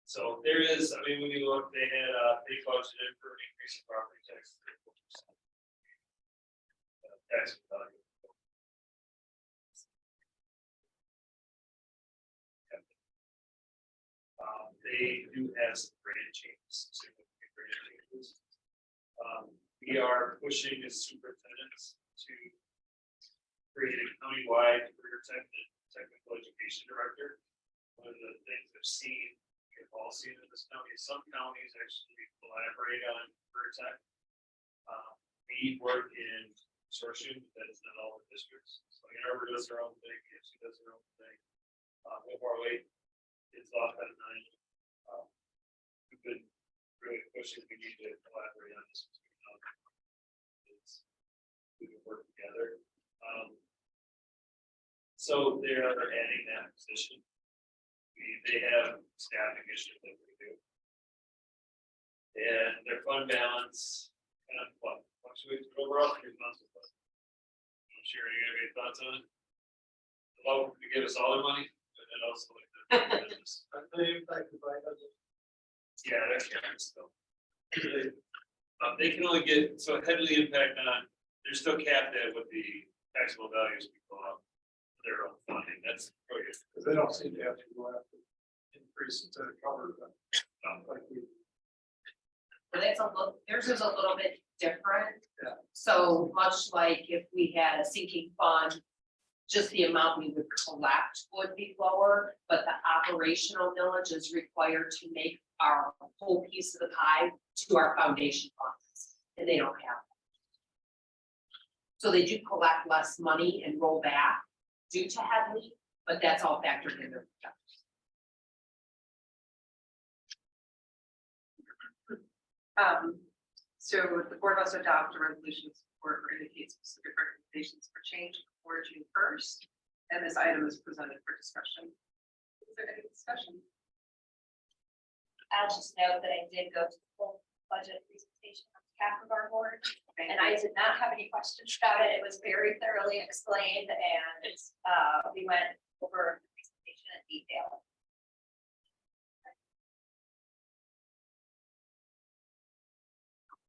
So there is, I mean, when you look, they had they budgeted for an increase in property tax. Tax value. They do have some grant changes, significant grant changes. We are pushing as superintendents to create a countywide career technical education director. One of the things I've seen, you've all seen in this county, some counties actually collaborate on career tech. We work in consortium, that is not all the districts. So Ann Arbor does their own thing, KFC does their own thing. Lake is off at 9. We've been really pushing, we need to collaborate on this. We can work together. So they are adding that position. They have staffing issues that we do. And their fund balance kind of fluctuates overall 3 months. I'm sure you have any thoughts on it. Well, to give us all their money, but then also like the business. Yeah, that's still. They can only get, so heavily impact on, they're still capped at what the taxable values people have. Their own funding, that's.
Because they don't seem to have to go after increase to cover them. Like we.
But it's a little, theirs is a little bit different.
Yeah.
So much like if we had a sinking fund, just the amount we would collect would be lower, but the operational millage is required to make our whole piece of the pie to our foundation funds, and they don't have that. So they do collect less money and roll back due to heavily, but that's all factored in their.
So the board must adopt a resolution of support or indicate specific recommendations for change before June 1st. And this item is presented for discussion. Is there any discussion?
I'll just note that I did go to the full budget presentation on behalf of our board, and I did not have any questions about it. It was very thoroughly explained, and we went over the presentation in detail.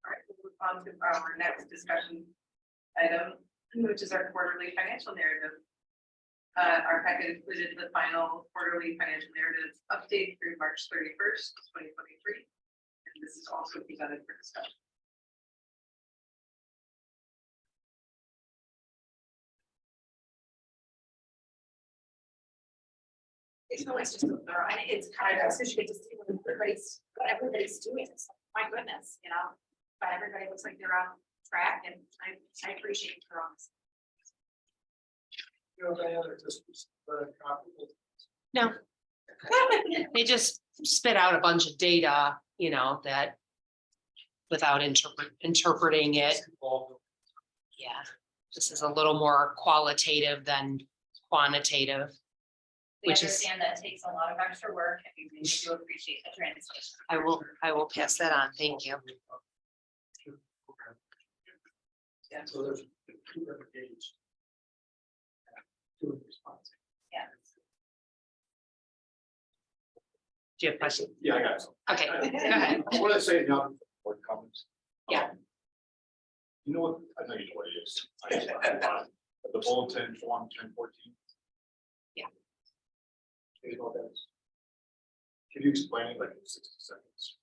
All right, we'll move on to our next discussion item, which is our quarterly financial narrative. Our packet included the final quarterly financial narrative update through March 31st, 2023. And this is also presented for discussion.
It's always just so thorough, and it's kind of, so you get to see what everybody's doing, it's like, my goodness, you know, but everybody looks like they're on track, and I appreciate your honesty.
You know, any other districts comparable?
No. They just spit out a bunch of data, you know, that without interpreting it. Yeah, this is a little more qualitative than quantitative.
We
Which is-
understand that takes a lot of extra work, and we really do appreciate the translation.
I will pass that on. Thank you.
Yeah.
So there's two different games. Two responses.
Yeah.
Do you have a question?
Yeah, I got some.
Okay, go ahead.
What did I say now? Board comments?
Yeah.
You know what, I know you know what it is. I just want to find the bulletin form 1014.
Yeah.
You know what that is? Can you explain it like in 60 seconds?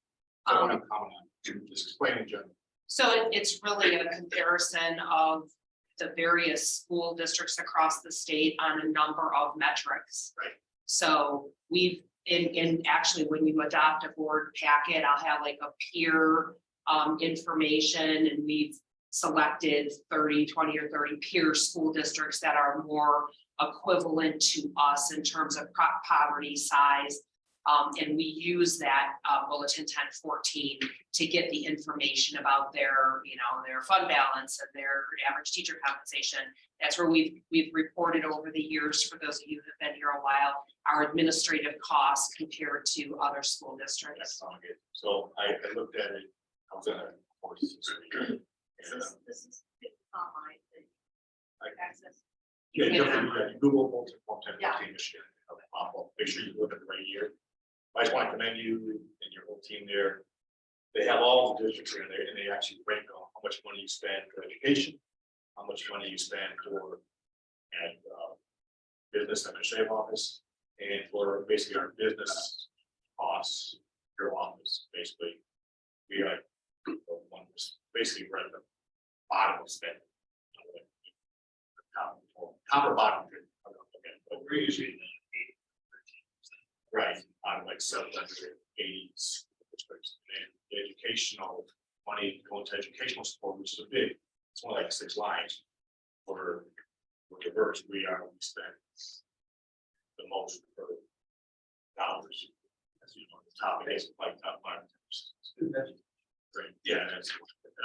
I want to comment on, just explain in general.
So it's really a comparison of the various school districts across the state on a number of metrics.
Right.
So we've, in actually, when you adopt a board packet, I'll have like a peer information, and we've selected 30, 20 or 30 peer school districts that are more equivalent to us in terms of poverty size. And we use that bulletin 1014 to get the information about their, you know, their fund balance and their average teacher compensation. That's where we've reported over the years, for those of you who have been here a while, our administrative costs compared to other school districts.
So I looked at it, I was in a course.
This is online thing. Access.
Yeah,
Yeah.
you Google bulletin form 1014
Yeah.
Michigan, it'll pop up. Make sure you look at the right year. I just want to commend you and your whole team there. They have all the districts in there, and they actually break down how much money you spend for education, how much money you spend for and business administrative office, and for basically our business costs, your office, basically. We are one, basically we're at the bottom of spending. Top or bottom.
But we're usually in the 8 or 13%.
Right, on like 780s. And the educational money going to educational support, which is a big, it's only like 6 lines. For diverse, we spend the most for dollars. As you know, the top is like top 5%. Right, yeah, that's,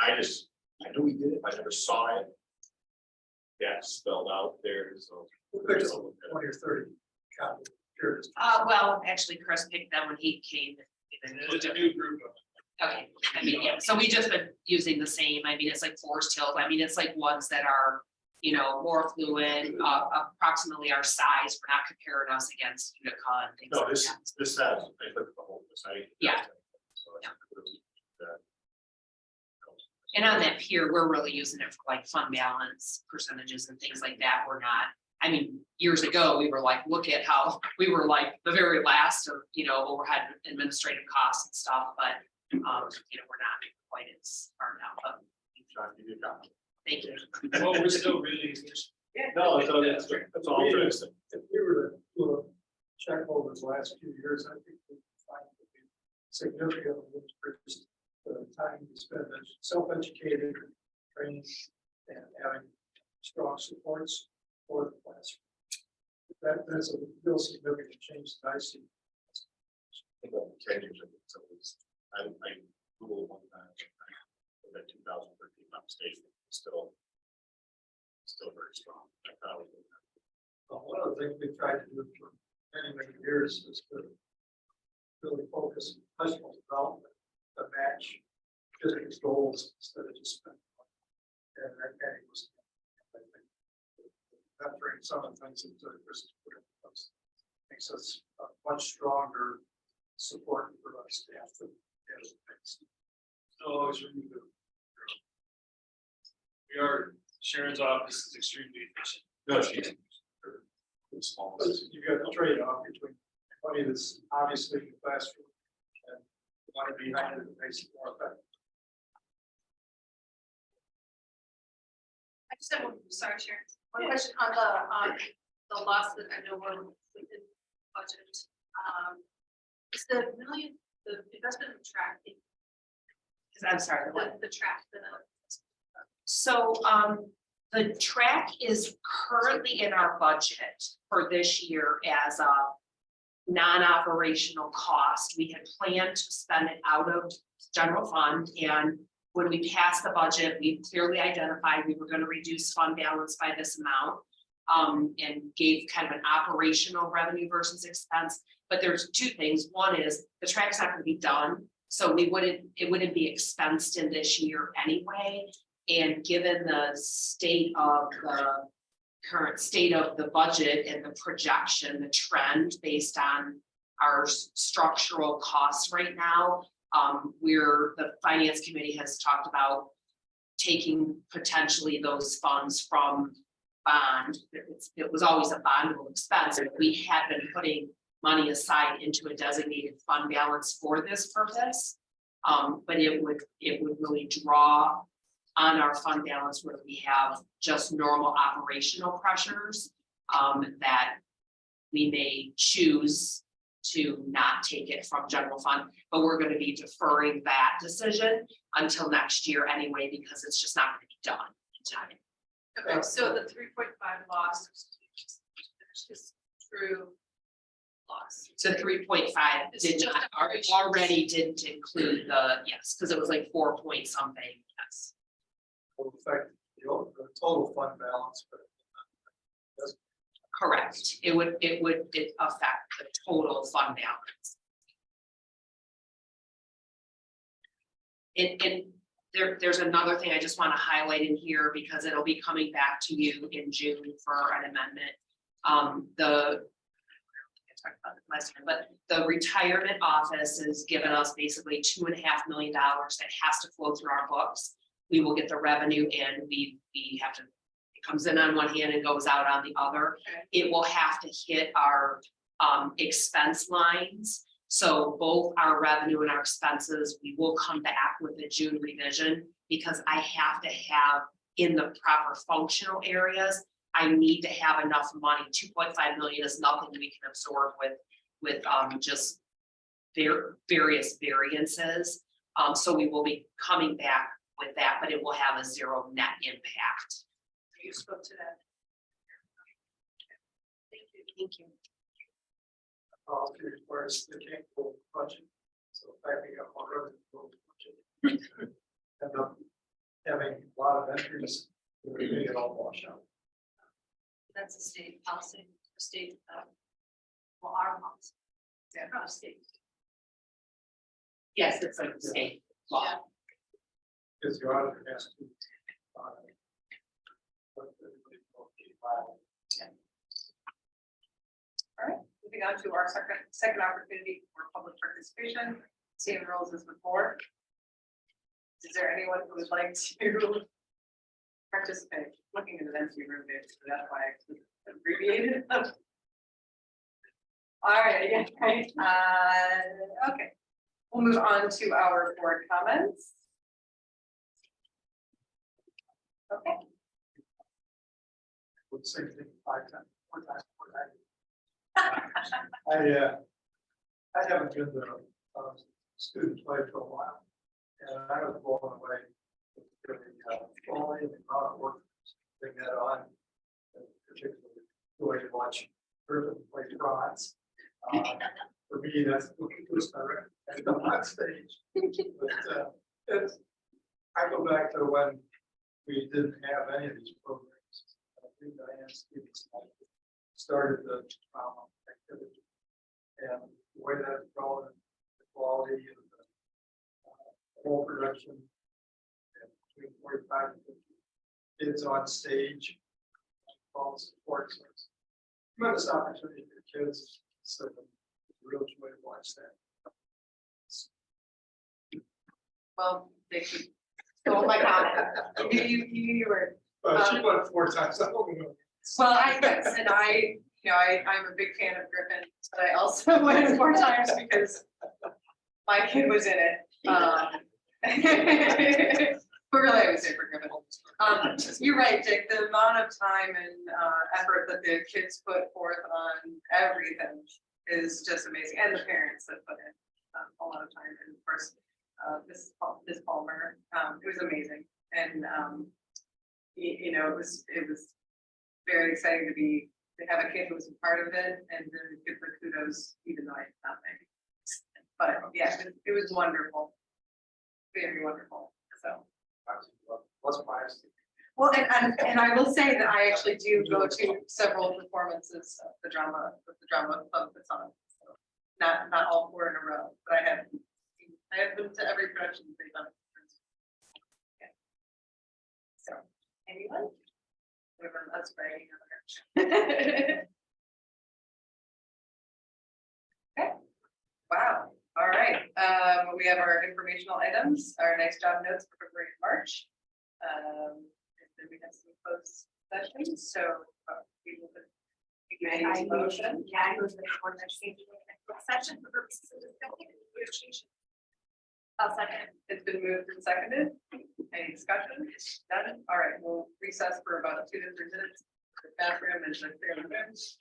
and I knew we did it, I never saw it. Yeah, spelled out there, so. 20 or 30 copy.
Well, actually, Chris picked them when he came.
It's a new group of.
Okay, I mean, yeah, so we just been using the same, I mean, it's like Forest Hills, I mean, it's like ones that are, you know, more fluid, approximately our size, we're not comparing us against Utica and things
No,
like
this
that.
has, I looked at the whole site.
Yeah.
So it's really,
And on that pier, we're really using it for like fund balance percentages and things like that. We're not, I mean, years ago, we were like, look at how, we were like the very last of, overhead administrative costs and stuff, but, we're not quite as far now, but
Trying to give you a copy.
thank you.
Well, we're still really.
No, that's all
Yeah.
interesting.
If we were to do a check over the last few years, I think we would find that we significantly increased the time we spend as self-educated, training, and having strong supports for the classroom. That's a real significant change that I see.
I Googled one time, that 2013 station still very strong.
One of the things we've tried to do for many, many years is to really focus on professional development to match business goals instead of just spending money. And that kind of was, I think, mentoring some of the things that Chris put in place makes us a much stronger support for our staff to handle things.
Always really good. Sharon's office is extremely efficient.
No, she's small.
But you got the trade-off between money that's obviously in the classroom and money behind it that makes it more effective.
I just have one, sorry, Sharon, one question on the loss that I know we're within budget. Is the million, the investment in track,
I'm sorry, what?
the track,
So, the track is currently in our budget for this year as a non-operational cost. We had planned to spend it out of general fund, and when we passed the budget, we clearly identified we were going to reduce fund balance by this amount. And gave kind of an operational revenue versus expense. But there's two things. One is the track's not going to be done, so it wouldn't be expensed in this year anyway. And given the current state of the budget and the projection, the trend based on our structural costs right now, the finance committee has talked about taking potentially those funds from bond. It was always a bondable expense, and we had been putting money aside into a designated fund balance for this purpose. But it would really draw on our fund balance where we have just normal operational pressures that we may choose to not take it from general fund, but we're going to be deferring that decision until next year anyway, because it's just not going to be done in time.
okay, so the 3.5 loss, there's just true loss.
So 3.5
It's
did
just
not,
operations.
already didn't include the, yes, because it was like 4 point something, yes.
Will affect the total fund balance, but
Correct. It would affect the total fund balance. And there's another thing I just want to highlight in here because it'll be coming back to you in June for an amendment. I talked about it last time, but the retirement office has given us basically $2.5 million that has to flow through our books. We will get the revenue and we have to, it comes in on one hand and goes out on the other. It will have to hit our expense lines. So both our revenue and our expenses, we will come back with a June revision because I have to have in the proper functional areas, I need to have enough money. 2.5 million is nothing we can absorb with just various variances. So we will be coming back with that, but it will have a zero net impact.
You spoke to that.
Thank you.
policy requires the capable budget. So backing up on revenue budget. End up having a lot of entries, we make it all wash out.
That's a state policy, a state, well, our policy. Yeah, not a state.
Yes, it's like state law.
Yeah.
Because the auditor has to.
All right, moving on to our second opportunity for public participation, same rules as before. Is there anyone who would like to participate? Looking at an empty room, so that's why I abbreviated them. All right, yeah, right. Okay. We'll move on to our board comments. Okay.
Would say thing 5 times, 4 times, 4 times. I haven't been to student play for a while, and I was blown away with the quality and the amount of work they had on, and particularly the way to watch Griffin play bronze. For me, that's looking to start and come on stage. But it's, I go back to when we didn't have any of these programs. I think Diane Stevens started the drama activity. And the way that's going, the quality of the whole production, and between 45 and 50 kids on stage, all the support. So it's a tremendous opportunity for kids. So it's a real joy to watch that.
Well, they should. Oh my God. You were.
She won 4 times. I don't know.
Well, yes, and I'm a big fan of Griffin, but I also went 4 times because my kid was in it. But really, I was there for Griffin. You're right, Dick, the amount of time and effort that the kids put forth on everything is just amazing, and the parents that put in a lot of time, and of course, Miss Palmer, it was amazing, and it was very exciting to have a kid who was a part of it and then give her kudos, even though I did nothing. But yeah, it was wonderful. Very wonderful. So.
What's biased?
Well, and I will say that I actually do go to several performances of the drama club that's on. So not all 4 in a row, but I have been to every production they've done. Yeah. So anyone? That's right. Okay. Wow. All right. We have our informational items, our nice job notes for February and March. And then we have some closed sessions. So we will make a motion.
Yeah, I was the board session for purposes of negotiation.
I'll second. It's been moved and seconded. Any discussion? None? All right, we'll recess for about 2 to 3 minutes. The bathroom and the clear rooms.